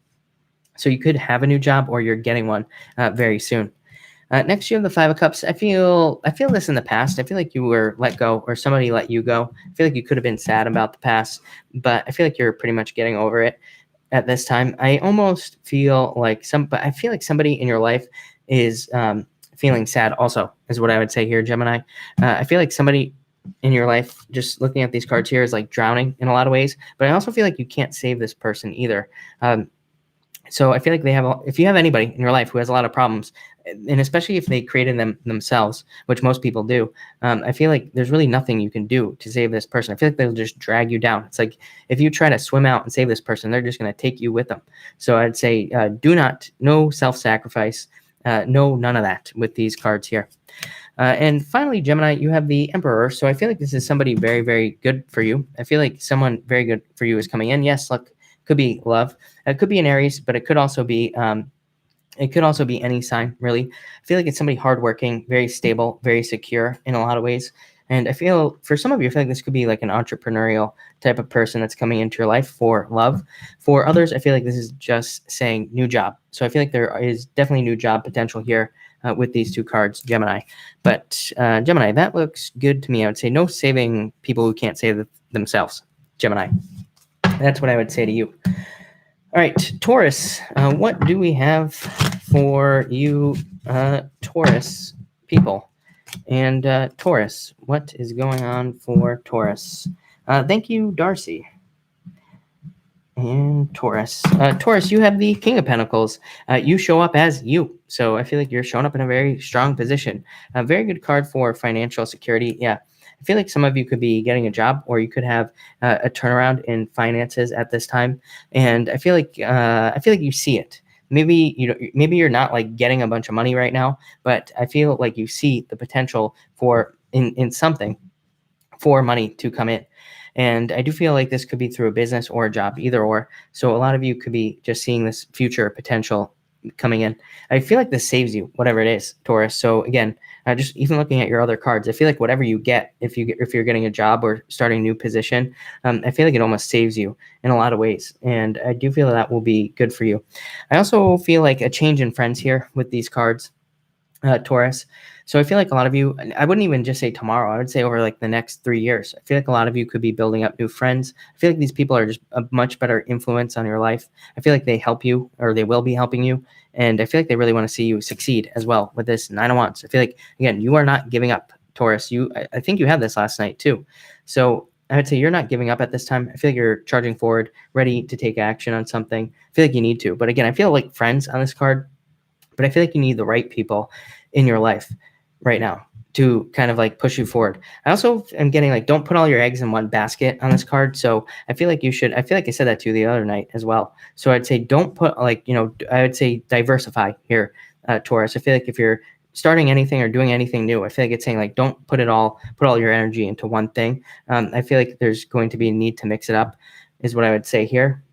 So you could have a new job or you're getting one very soon. Next, you have the Five of Cups. I feel this in the past. I feel like you were let go or somebody let you go. I feel like you could have been sad about the past, but I feel like you're pretty much getting over it at this time. I almost feel like somebody in your life is feeling sad also, is what I would say here, Gemini. I feel like somebody in your life, just looking at these cards here, is like drowning in a lot of ways, but I also feel like you can't save this person either. So I feel like if you have anybody in your life who has a lot of problems, and especially if they created them themselves, which most people do, I feel like there's really nothing you can do to save this person. I feel like they'll just drag you down. It's like if you try to swim out and save this person, they're just going to take you with them. So I'd say no self-sacrifice, none of that with these cards here. And finally, Gemini, you have the Emperor. So I feel like this is somebody very, very good for you. I feel like someone very good for you is coming in. Yes, look, could be love. It could be an Aries, but it could also be any sign, really. I feel like it's somebody hardworking, very stable, very secure in a lot of ways. And I feel for some of you, I feel like this could be like an entrepreneurial type of person that's coming into your life for love. For others, I feel like this is just saying new job. So I feel like there is definitely new job potential here with these two cards, Gemini. But Gemini, that looks good to me. I would say no saving people who can't save themselves, Gemini. That's what I would say to you. All right, Taurus, what do we have for you, Taurus people? And Taurus, what is going on for Taurus? Thank you, Darcy. And Taurus. Taurus, you have the King of Pentacles. You show up as you. So I feel like you're showing up in a very strong position. A very good card for financial security. Yeah. I feel like some of you could be getting a job, or you could have a turnaround in finances at this time. And I feel like you see it. Maybe you're not like getting a bunch of money right now, but I feel like you see the potential for in something for money to come in. And I do feel like this could be through a business or a job, either or. So a lot of you could be just seeing this future potential coming in. I feel like this saves you, whatever it is, Taurus. So again, just even looking at your other cards, I feel like whatever you get, if you're getting a job or starting a new position, I feel like it almost saves you in a lot of ways. And I do feel that will be good for you. I also feel like a change in friends here with these cards, Taurus. So I feel like a lot of you, I wouldn't even just say tomorrow, I would say over like the next 3 years. I feel like a lot of you could be building up new friends. I feel like these people are just a much better influence on your life. I feel like they help you, or they will be helping you. And I feel like they really want to see you succeed as well with this Nine of Wands. I feel like, again, you are not giving up, Taurus. I think you had this last night too. So I would say you're not giving up at this time. I feel like you're charging forward, ready to take action on something. I feel like you need to. But again, I feel like friends on this card, but I feel like you need the right people in your life right now to kind of like push you forward. I also am getting like, don't put all your eggs in one basket on this card. So I feel like you should, I feel like I said that to you the other night as well. So I'd say don't put like, I would say diversify here, Taurus. I feel like if you're starting anything or doing anything new, I feel like it's saying like, don't put all your energy into one thing. I feel like there's going to be a need to mix it up is what I would say here,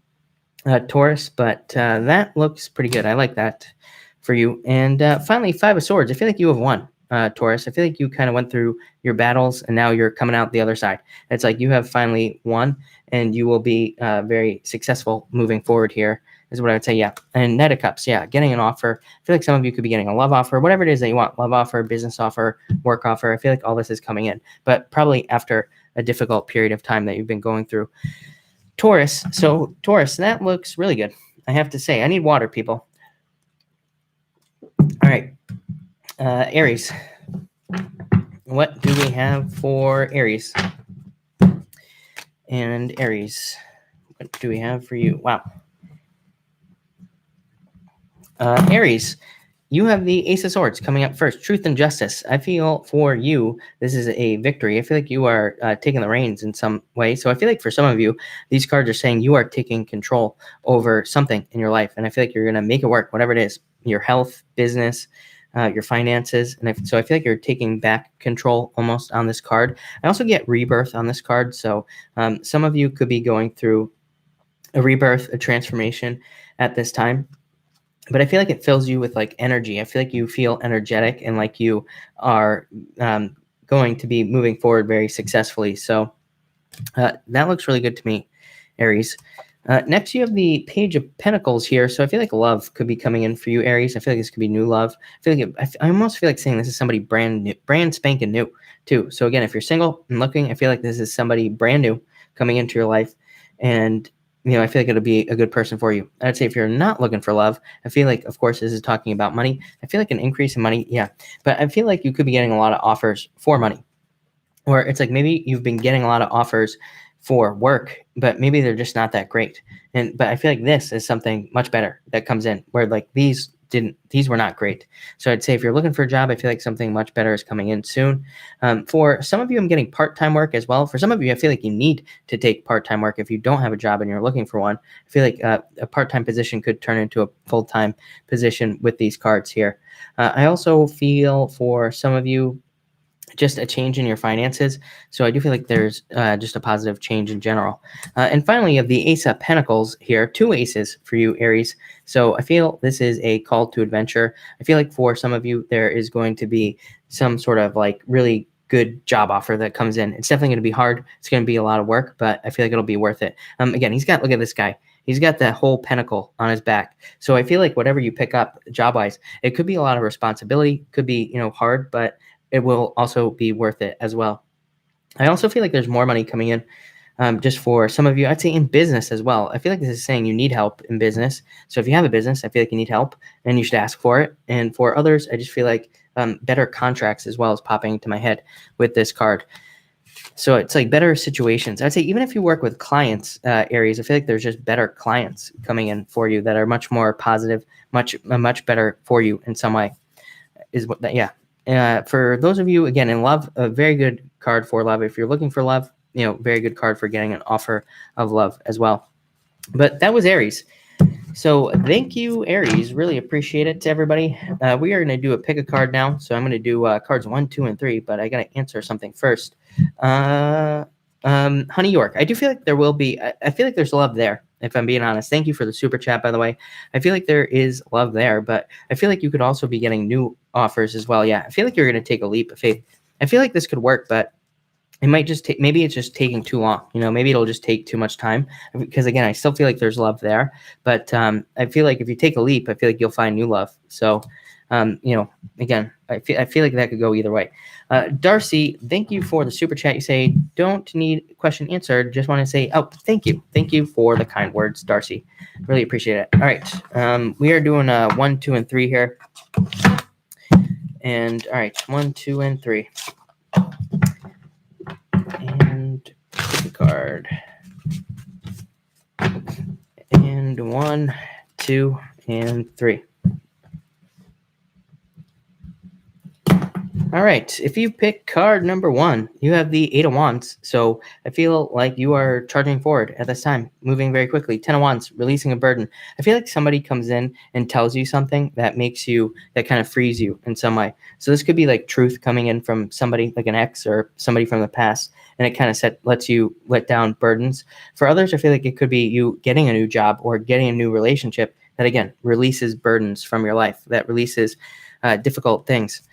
Taurus. But that looks pretty good. I like that for you. And finally, Five of Swords. I feel like you have won, Taurus. I feel like you kind of went through your battles and now you're coming out the other side. It's like you have finally won and you will be very successful moving forward here is what I would say. Yeah. And Knight of Cups. Yeah. Getting an offer. I feel like some of you could be getting a love offer, whatever it is that you want. Love offer, business offer, work offer. I feel like all this is coming in, but probably after a difficult period of time that you've been going through, Taurus. So Taurus, that looks really good. I have to say, I need water, people. All right, Aries. What do we have for Aries? And Aries, what do we have for you? Wow. Aries, you have the Ace of Swords coming up first. Truth and justice. I feel for you, this is a victory. I feel like you are taking the reins in some way. So I feel like for some of you, these cards are saying you are taking control over something in your life. And I feel like you're going to make it work, whatever it is, your health, business, your finances. And so I feel like you're taking back control almost on this card. I also get rebirth on this card. So some of you could be going through a rebirth, a transformation at this time. But I feel like it fills you with like energy. I feel like you feel energetic and like you are going to be moving forward very successfully. So that looks really good to me, Aries. Next, you have the Page of Pentacles here. So I feel like love could be coming in for you, Aries. I feel like this could be new love. I feel like I almost feel like saying this is somebody brand new, brand spanking new, too. So again, if you're single and looking, I feel like this is somebody brand new coming into your life, and I feel like it'll be a good person for you. I'd say if you're not looking for love, I feel like, of course, this is talking about money. I feel like an increase in money, yeah, but I feel like you could be getting a lot of offers for money. Or it's like maybe you've been getting a lot of offers for work, but maybe they're just not that great. But I feel like this is something much better that comes in where like these were not great. So I'd say if you're looking for a job, I feel like something much better is coming in soon. For some of you, I'm getting part-time work as well. For some of you, I feel like you need to take part-time work if you don't have a job and you're looking for one. I feel like a part-time position could turn into a full-time position with these cards here. I also feel for some of you, just a change in your finances. So I do feel like there's just a positive change in general. And finally, you have the Ace of Pentacles here, 2 aces for you, Aries. So I feel this is a call to adventure. I feel like for some of you, there is going to be some sort of like really good job offer that comes in. It's definitely going to be hard. It's going to be a lot of work, but I feel like it'll be worth it. Again, look at this guy. He's got that whole pentacle on his back. So I feel like whatever you pick up job-wise, it could be a lot of responsibility, could be, hard, but it will also be worth it as well. I also feel like there's more money coming in just for some of you. I'd say in business as well. I feel like this is saying you need help in business. So if you have a business, I feel like you need help and you should ask for it. And for others, I just feel like better contracts as well is popping into my head with this card. So it's like better situations. I'd say even if you work with clients, Aries, I feel like there's just better clients coming in for you that are much more positive, much better for you in some way. Is what that, yeah. For those of you, again, in love, a very good card for love. If you're looking for love, very good card for getting an offer of love as well. But that was Aries. So thank you, Aries. Really appreciate it to everybody. We are going to do a pick a card now. So I'm going to do cards 1, 2, and 3, but I got to answer something first. Honey York, I do feel like there will be, I feel like there's love there, if I'm being honest. Thank you for the super chat, by the way. I feel like there is love there, but I feel like you could also be getting new offers as well. Yeah, I feel like you're going to take a leap of faith. I feel like this could work, but it might just take, maybe it's just taking too long. Maybe it'll just take too much time because, again, I still feel like there's love there. But I feel like if you take a leap, I feel like you'll find new love. So, again, I feel like that could go either way. Darcy, thank you for the super chat. You say, don't need question answered. Just want to say, oh, thank you. Thank you for the kind words, Darcy. Really appreciate it. All right. We are doing 1, 2, and 3 here. And all right, 1, 2, and 3. And the card. And 1, 2, and 3. All right. If you pick card number 1, you have the 8 of Wands. So I feel like you are charging forward at this time, moving very quickly. 10 of Wands, releasing a burden. I feel like somebody comes in and tells you something that that kind of frees you in some way. So this could be like truth coming in from somebody like an ex or somebody from the past, and it kind of lets you let down burdens. For others, I feel like it could be you getting a new job or getting a new relationship that, again, releases burdens from your life, that releases difficult things.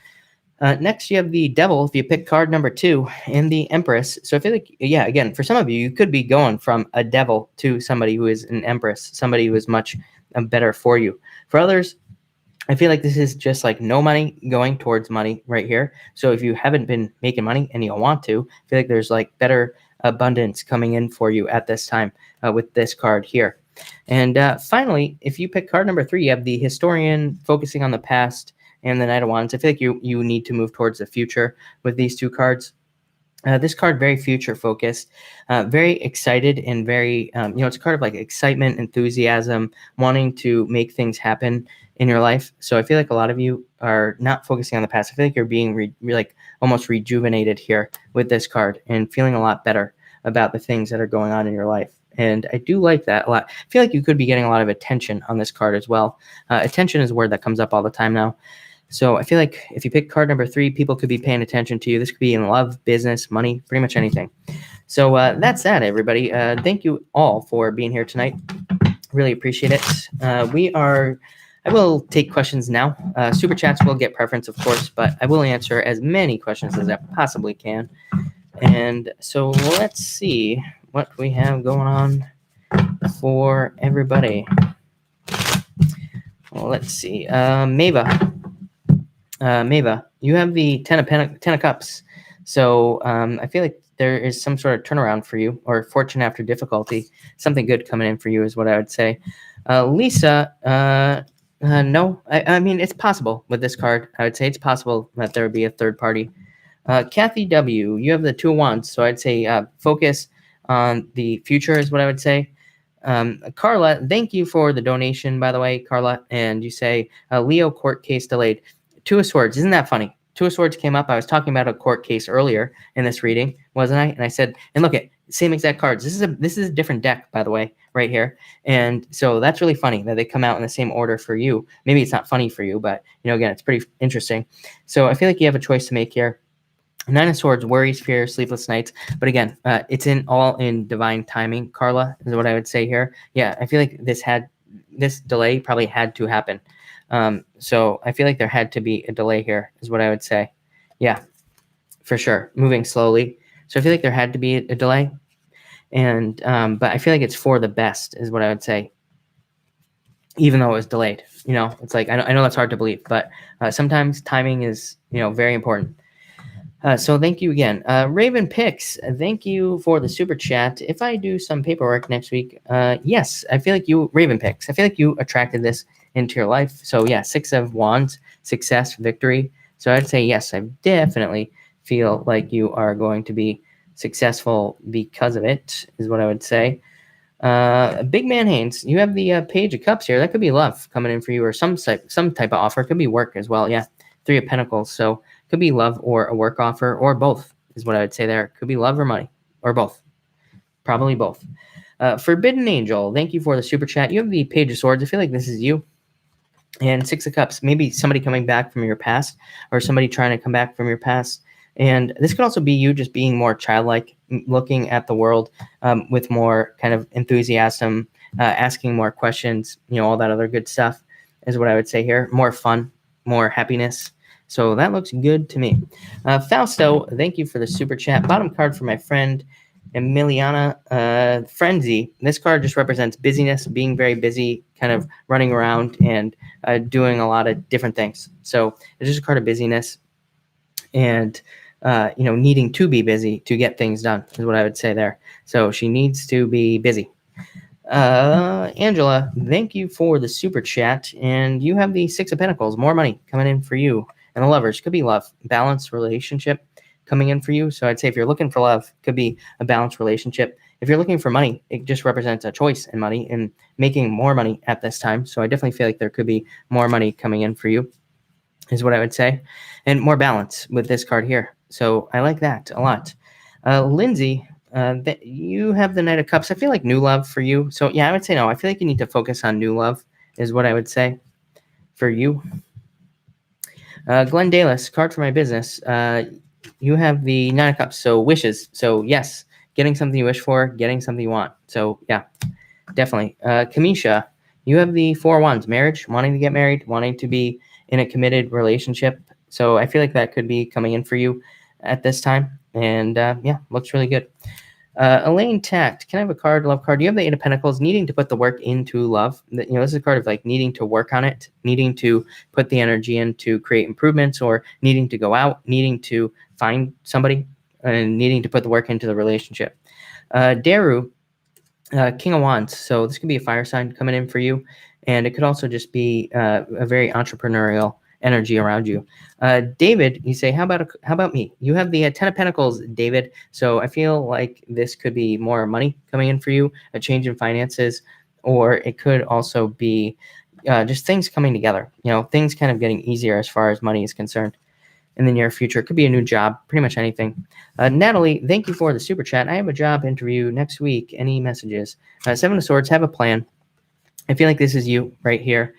Next, you have the Devil, if you pick card number 2, and the Empress. So I feel like, yeah, again, for some of you, you could be going from a devil to somebody who is an Empress, somebody who is much better for you. For others, I feel like this is just like no money going towards money right here. So if you haven't been making money and you want to, I feel like there's like better abundance coming in for you at this time with this card here. And finally, if you pick card number 3, you have the Historian, focusing on the past, and the Knight of Wands. I feel like you need to move towards the future with these 2 cards. This card, very future focused, very excited, and very, it's a card of like excitement, enthusiasm, wanting to make things happen in your life. So I feel like a lot of you are not focusing on the past. I feel like you're being like almost rejuvenated here with this card and feeling a lot better about the things that are going on in your life. And I do like that a lot. I feel like you could be getting a lot of attention on this card as well. Attention is a word that comes up all the time now. So I feel like if you pick card number 3, people could be paying attention to you. This could be in love, business, money, pretty much anything. So that's that, everybody. Thank you all for being here tonight. Really appreciate it. I will take questions now. Super chats will get preference, of course, but I will answer as many questions as I possibly can. And so let's see what we have going on for everybody. Well, let's see. Mava, you have the ten of Cups. So I feel like there is some sort of turnaround for you, or fortune after difficulty. Something good coming in for you is what I would say. Lisa, no. I mean, it's possible with this card. I would say it's possible that there would be a third party. Kathy W., you have the Two of Wands. So I'd say focus on the future is what I would say. Carla, thank you for the donation, by the way, Carla. And you say, Leo court case delayed. Two of Swords. Isn't that funny? Two of Swords came up. I was talking about a court case earlier in this reading, wasn't I? And I said, and look at same exact cards. This is a different deck, by the way, right here. And so that's really funny that they come out in the same order for you. Maybe it's not funny for you, but again, it's pretty interesting. So I feel like you have a choice to make here. Nine of Swords, worries, fears, sleepless nights. But again, it's all in divine timing, Carla, is what I would say here. Yeah, I feel like this delay probably had to happen. So I feel like there had to be a delay here, is what I would say. Yeah, for sure. Moving slowly. So I feel like there had to be a delay. And but I feel like it's for the best, is what I would say. Even though it was delayed. It's like, I know that's hard to believe, but sometimes timing is, very important. So thank you again. Raven Picks, thank you for the super chat. If I do some paperwork next week, yes, I feel like Raven Picks, I feel like you attracted this into your life. So yeah, Six of Wands, success, victory. So I'd say yes, I definitely feel like you are going to be successful because of it, is what I would say. Big Man Haynes, you have the Page of Cups here. That could be love coming in for you, or some type of offer. It could be work as well. Yeah, Three of Pentacles. So could be love or a work offer, or both is what I would say there. Could be love or money, or both. Probably both. Forbidden Angel, thank you for the super chat. You have the Page of Swords. I feel like this is you. And Six of Cups, maybe somebody coming back from your past, or somebody trying to come back from your past. And this could also be you just being more childlike, looking at the world with more kind of enthusiasm, asking more questions, all that other good stuff is what I would say here. More fun, more happiness. So that looks good to me. Fausto, thank you for the super chat. Bottom card for my friend Emiliana Frenzy. This card just represents busyness, being very busy, kind of running around and doing a lot of different things. So it's just a card of busyness and, needing to be busy to get things done is what I would say there. So she needs to be busy. Angela, thank you for the super chat. And you have the Six of Pentacles, more money coming in for you. And the Lovers, could be love, balanced relationship coming in for you. So I'd say if you're looking for love, could be a balanced relationship. If you're looking for money, it just represents a choice in money and making more money at this time. So I definitely feel like there could be more money coming in for you, is what I would say. And more balance with this card here. So I like that a lot. Lindsay, you have the Knight of Cups. I feel like new love for you. So yeah, I would say no. I feel like you need to focus on new love, is what I would say for you. Glenn Dalis, card for my business. You have the Nine of Cups, so wishes. So yes, getting something you wish for, getting something you want. So yeah, definitely. Kamisha, you have the Four of Wands, marriage, wanting to get married, wanting to be in a committed relationship. So I feel like that could be coming in for you at this time. And yeah, looks really good. Elaine Tact, can I have a card, love card? You have the Eight of Pentacles, needing to put the work into love. This is a card of like needing to work on it, needing to put the energy in to create improvements, or needing to go out, needing to find somebody, and needing to put the work into the relationship. Daru, King of Wands. So this could be a fire sign coming in for you. And it could also just be a very entrepreneurial energy around you. David, you say, how about me? You have the Ten of Pentacles, David. So I feel like this could be more money coming in for you, a change in finances, or it could also be just things coming together, things kind of getting easier as far as money is concerned in the near future. It could be a new job, pretty much anything. Natalie, thank you for the super chat. I have a job interview next week. Any messages? Seven of Swords, have a plan. I feel like this is you right here.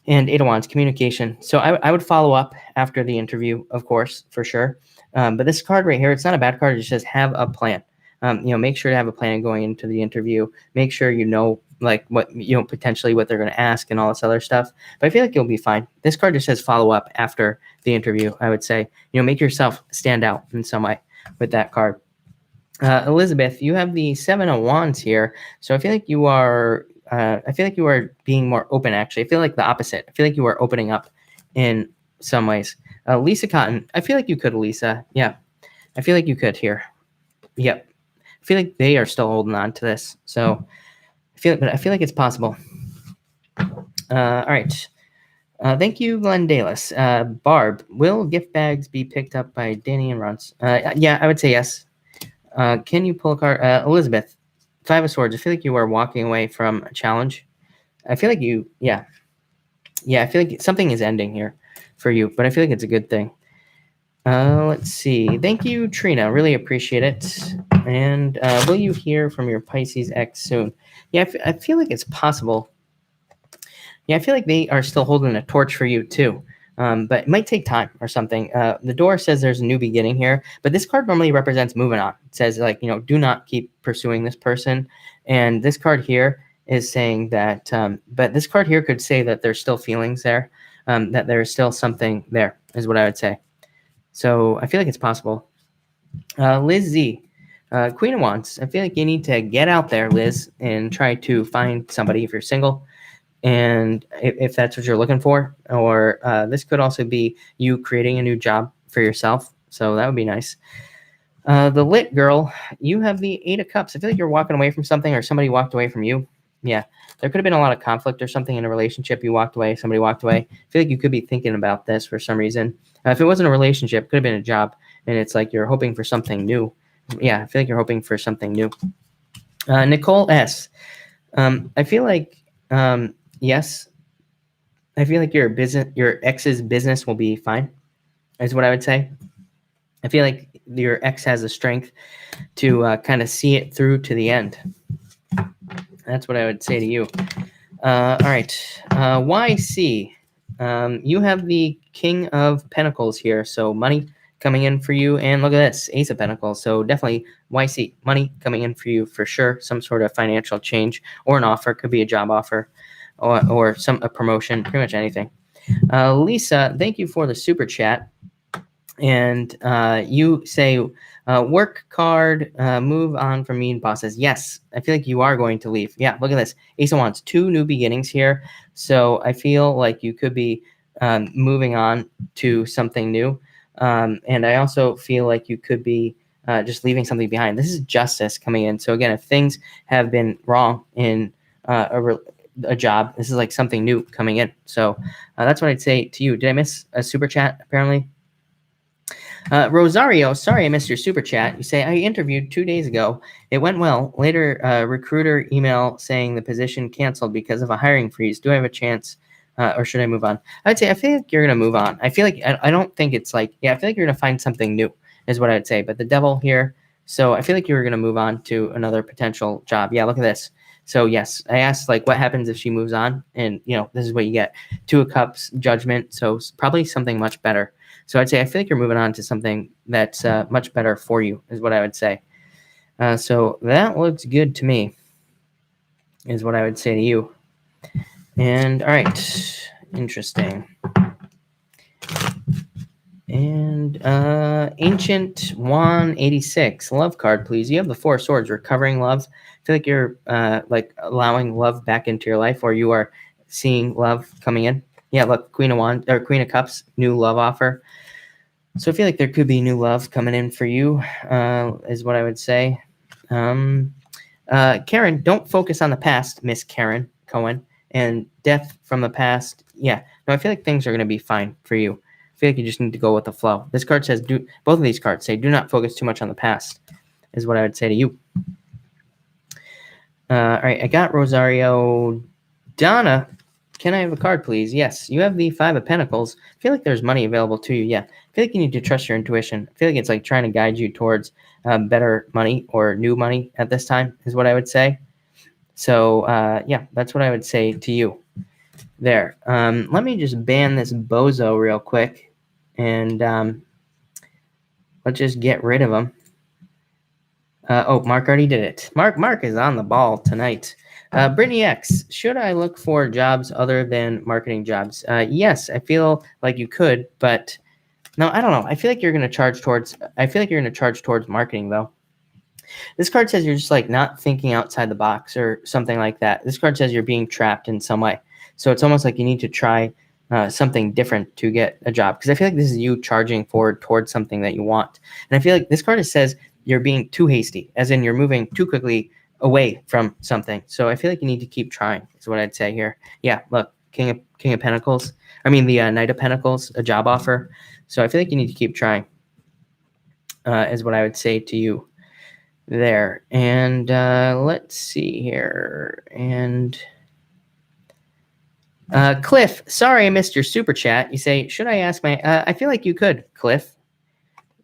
And Eight of Wands, communication. So I would follow up after the interview, of course, for sure. But this card right here, it's not a bad card. It just says have a plan. Make sure to have a plan going into the interview. Make sure you know like what potentially what they're going to ask and all this other stuff. But I feel like you'll be fine. This card just says follow up after the interview. I would say make yourself stand out in some way with that card. Elizabeth, you have the Seven of Wands here, so I feel like you are. I feel like you are being more open. Actually, I feel like the opposite. I feel like you are opening up in some ways. Lisa Cotton, I feel like you could, Lisa. Yeah, I feel like you could here. Yep, I feel like they are still holding on to this. So I feel like it's possible. All right. Thank you, Glenn Dalis. Barb, will gift bags be picked up by Danny and Runs? Yeah, I would say yes. Can you pull a card? Elizabeth, Five of Swords. I feel like you are walking away from a challenge. I feel like yeah, I feel like something is ending here for you, but I feel like it's a good thing. Let's see. Thank you, Trina. Really appreciate it. And will you hear from your Pisces ex soon? Yeah, I feel like it's possible. Yeah, I feel like they are still holding a torch for you too. But it might take time or something. The door says there's a new beginning here, but this card normally represents moving on. It says like, do not keep pursuing this person. And this card here is saying that, but this card here could say that there's still feelings there, that there's still something there is what I would say. So I feel like it's possible. Liz Z, Queen of Wands. I feel like you need to get out there, Liz, and try to find somebody if you're single. And if that's what you're looking for, or this could also be you creating a new job for yourself. So that would be nice. The lit girl, you have the Eight of Cups. I feel like you're walking away from something or somebody walked away from you. Yeah, there could have been a lot of conflict or something in a relationship. You walked away, somebody walked away. I feel like you could be thinking about this for some reason. If it wasn't a relationship, it could have been a job. And it's like you're hoping for something new. Yeah, I feel like you're hoping for something new. Nicole S. I feel like... yes, I feel like your ex's business will be fine, is what I would say. I feel like your ex has the strength to kind of see it through to the end. That's what I would say to you. All right. YC, you have the King of Pentacles here, so money coming in for you. And look at this, Ace of Pentacles. So definitely YC, money coming in for you for sure. Some sort of financial change or an offer. Could be a job offer. Or a promotion, pretty much anything. Lisa, thank you for the super chat. And you say, work card, move on from mean bosses. Yes, I feel like you are going to leave. Yeah, look at this. Ace of Wands, 2 new beginnings here. So I feel like you could be moving on to something new. And I also feel like you could be just leaving something behind. This is justice coming in. So again, if things have been wrong in a job, this is like something new coming in. So that's what I'd say to you. Did I miss a super chat apparently? Rosario, sorry I missed your super chat. You say, I interviewed 2 days ago. It went well. Later, recruiter email saying the position canceled because of a hiring freeze. Do I have a chance or should I move on? I'd say I feel like you're going to move on. I feel like I don't think it's like, I feel like you're going to find something new is what I would say. But the devil here, so I feel like you were going to move on to another potential job. Yeah, look at this. So yes, I asked like what happens if she moves on, and this is what you get: 2 of Cups, Judgment. So probably something much better. So I'd say I feel like you're moving on to something that's much better for you, is what I would say. So that looks good to me, is what I would say to you. And all right, interesting. And Ancient 186, love card, please. You have the 4 of Swords, recovering love. I feel like you're like allowing love back into your life, or you are seeing love coming in. Yeah, look, Queen of Cups, new love offer. So I feel like there could be new love coming in for you, is what I would say. Karen, don't focus on the past, Miss Karen Cohen, and death from the past. Yeah, no, I feel like things are going to be fine for you. I feel like you just need to go with the flow. This card says, both of these cards say, do not focus too much on the past, is what I would say to you. All right, I got Rosario. Donna, can I have a card, please? Yes, you have the 5 of Pentacles. I feel like there's money available to you. Yeah, I feel like you need to trust your intuition. I feel like it's like trying to guide you towards better money or new money at this time, is what I would say. So, yeah, that's what I would say to you there. Let me just ban this bozo real quick, and let's just get rid of him. Mark already did it. Mark is on the ball tonight. Brittany X, should I look for jobs other than marketing jobs? Yes, I feel like you could, but no, I don't know. I feel like you're going to charge towards marketing though. This card says you're just like not thinking outside the box or something like that. This card says you're being trapped in some way. So it's almost like you need to try something different to get a job. Because I feel like this is you charging forward towards something that you want. And I feel like this card says you're being too hasty, as in you're moving too quickly away from something. So I feel like you need to keep trying, is what I'd say here. Yeah, look, King of Pentacles. I mean, the Knight of Pentacles, a job offer. So I feel like you need to keep trying, is what I would say to you there. And let's see here. And Cliff, sorry I missed your super chat. You say, should I ask my... I feel like you could, Cliff.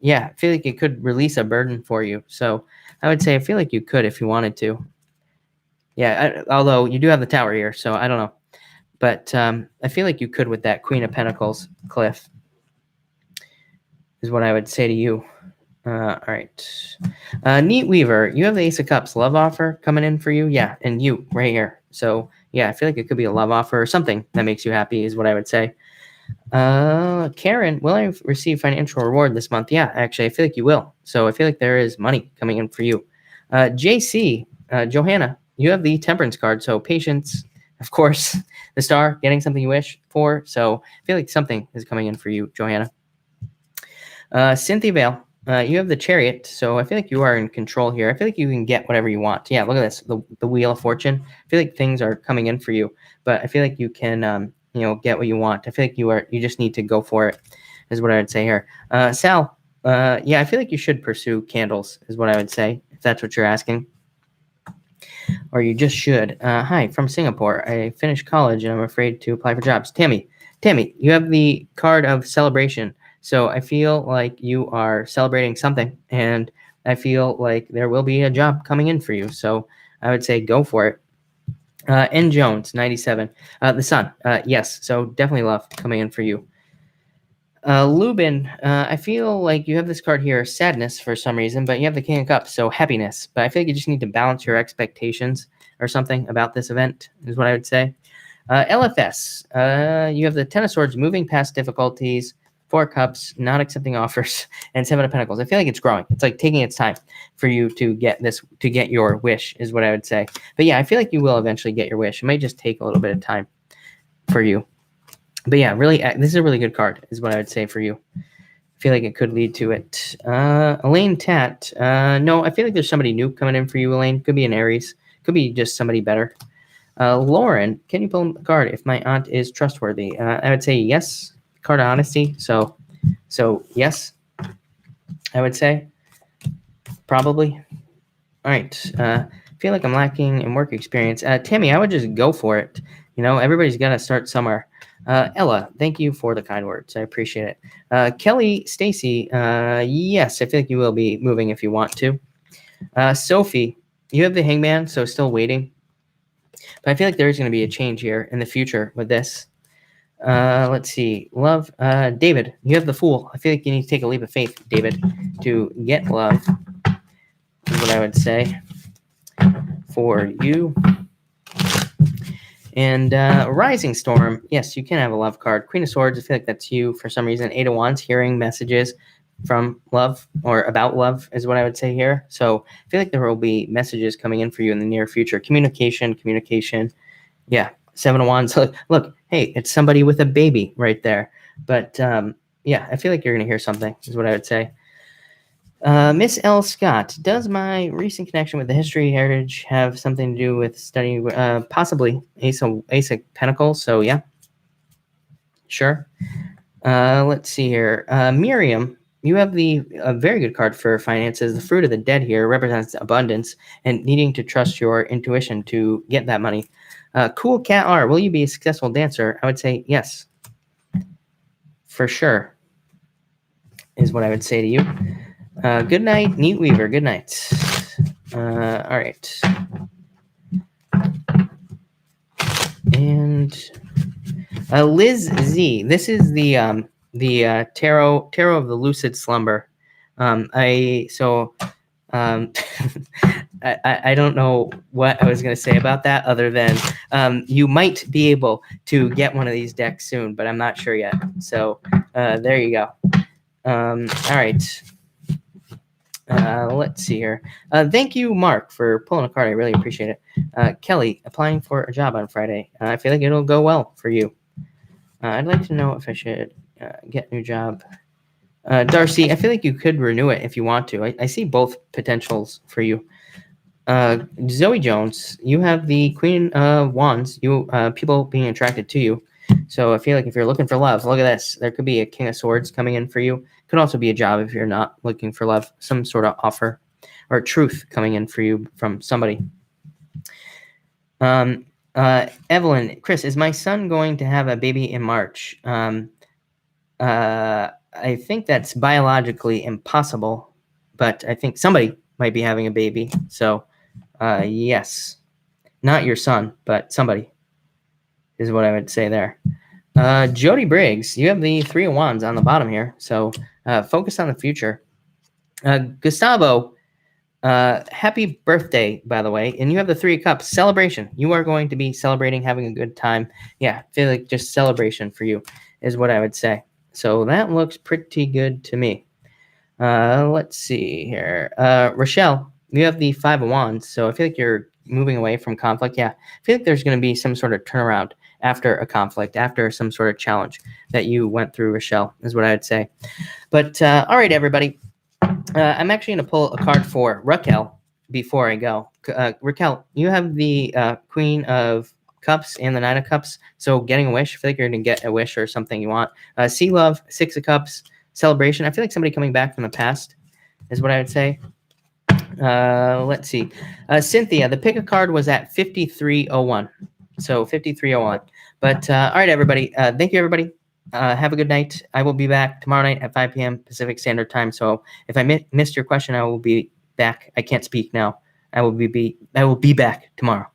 Yeah, I feel like it could release a burden for you. So I would say I feel like you could if you wanted to. Yeah, although you do have the Tower here, so I don't know. But I feel like you could with that Queen of Pentacles, Cliff, is what I would say to you. All right. Neat Weaver, you have the Ace of Cups love offer coming in for you. Yeah, and you right here. So yeah, I feel like it could be a love offer or something that makes you happy is what I would say. Karen, will I receive financial reward this month? Yeah, actually, I feel like you will. So I feel like there is money coming in for you. JC, Johanna, you have the Temperance card. So patience, of course, the Star, getting something you wish for. So I feel like something is coming in for you, Johanna. Cynthia Vale, you have the Chariot, so I feel like you are in control here. I feel like you can get whatever you want. Yeah, look at this, the Wheel of Fortune. I feel like things are coming in for you, but I feel like you can, get what you want. I feel like you just need to go for it, is what I would say here. Sal, yeah, I feel like you should pursue candles, is what I would say, if that's what you're asking. Or you just should. Hi, from Singapore. I finished college and I'm afraid to apply for jobs. Tammy, you have the card of celebration. So I feel like you are celebrating something, and I feel like there will be a job coming in for you. So I would say go for it. N. Jones, 97. The Sun, yes. So definitely love coming in for you. Lubin, I feel like you have this card here, sadness for some reason, but you have the King of Cups, so happiness. But I feel like you just need to balance your expectations or something about this event, is what I would say. LFS, you have the Ten of Swords, moving past difficulties, Four of Cups, not accepting offers, and Seven of Pentacles. I feel like it's growing. It's like taking its time for you to get your wish, is what I would say. But yeah, I feel like you will eventually get your wish. It might just take a little bit of time for you. But yeah, really, this is a really good card, is what I would say for you. I feel like it could lead to it. Elaine Tat, no, I feel like there's somebody new coming in for you, Elaine. Could be an Aries. Could be just somebody better. Lauren, can you pull a card if my aunt is trustworthy? I would say yes. Card of honesty. So yes, I would say probably. All right. I feel like I'm lacking in work experience. Tammy, I would just go for it. Everybody's got to start somewhere. Ella, thank you for the kind words. I appreciate it. Kelly, Stacy, yes, I feel like you will be moving if you want to. Sophie, you have the Hangman, so still waiting. But I feel like there is going to be a change here in the future with this. Let's see. Love. David, you have the Fool. I feel like you need to take a leap of faith, David, to get love, is what I would say for you. And Rising Storm, yes, you can have a love card. Queen of Swords, I feel like that's you for some reason. Eight of Wands, hearing messages from love or about love is what I would say here. So I feel like there will be messages coming in for you in the near future. Communication. Yeah, Seven of Wands. Look, hey, it's somebody with a baby right there. But yeah, I feel like you're going to hear something is what I would say. Miss L. Scott, does my recent connection with the history heritage have something to do with studying? Possibly Ace of Pentacles. So yeah, sure. Let's see here. Miriam, you have a very good card for finances. The Fruit of the Dead here represents abundance and needing to trust your intuition to get that money. Cool Cat R, will you be a successful dancer? I would say yes, for sure, is what I would say to you. Good night, Neat Weaver. Good night. All right. And Liz Z. This is the tarot of the lucid slumber. So Um, I don't know what I was going to say about that other than you might be able to get one of these decks soon, but I'm not sure yet. So there you go. All right. Let's see here. Thank you, Mark, for pulling a card. I really appreciate it. Kelly, applying for a job on Friday. I feel like it'll go well for you. I'd like to know if I should get a new job. Darcy, I feel like you could renew it if you want to. I see both potentials for you. Zoe Jones, you have the Queen of Wands. People being attracted to you. So I feel like if you're looking for love, look at this. There could be a King of Swords coming in for you. Could also be a job if you're not looking for love. Some sort of offer or truth coming in for you from somebody. Evelyn, Chris, is my son going to have a baby in March? I think that's biologically impossible, but I think somebody might be having a baby. So, yes, not your son, but somebody is what I would say there. Jody Briggs, you have the 3 of Wands on the bottom here. So, focus on the future. Gustavo, happy birthday, by the way. And you have the 3 of Cups celebration. You are going to be celebrating, having a good time. Yeah, I feel like just celebration for you is what I would say. So that looks pretty good to me. Let's see here. Rochelle, you have the 5 of Wands. So I feel like you're moving away from conflict. Yeah, I feel like there's going to be some sort of turnaround after a conflict, after some sort of challenge that you went through, Rochelle, is what I would say. But all right, everybody. I'm actually going to pull a card for Raquel before I go. Raquel, you have the Queen of Cups and the 9 of Cups. So getting a wish, I feel like you're going to get a wish or something you want. Sea Love, 6 of Cups, celebration. I feel like somebody coming back from the past is what I would say. Let's see. Cynthia, the pick a card was at 5301. So 5301. But all right, everybody. Thank you, everybody. Have a good night. I will be back tomorrow night at 5 p.m. Pacific Standard Time. So if I missed your question, I will be back. I can't speak now. I will be back tomorrow.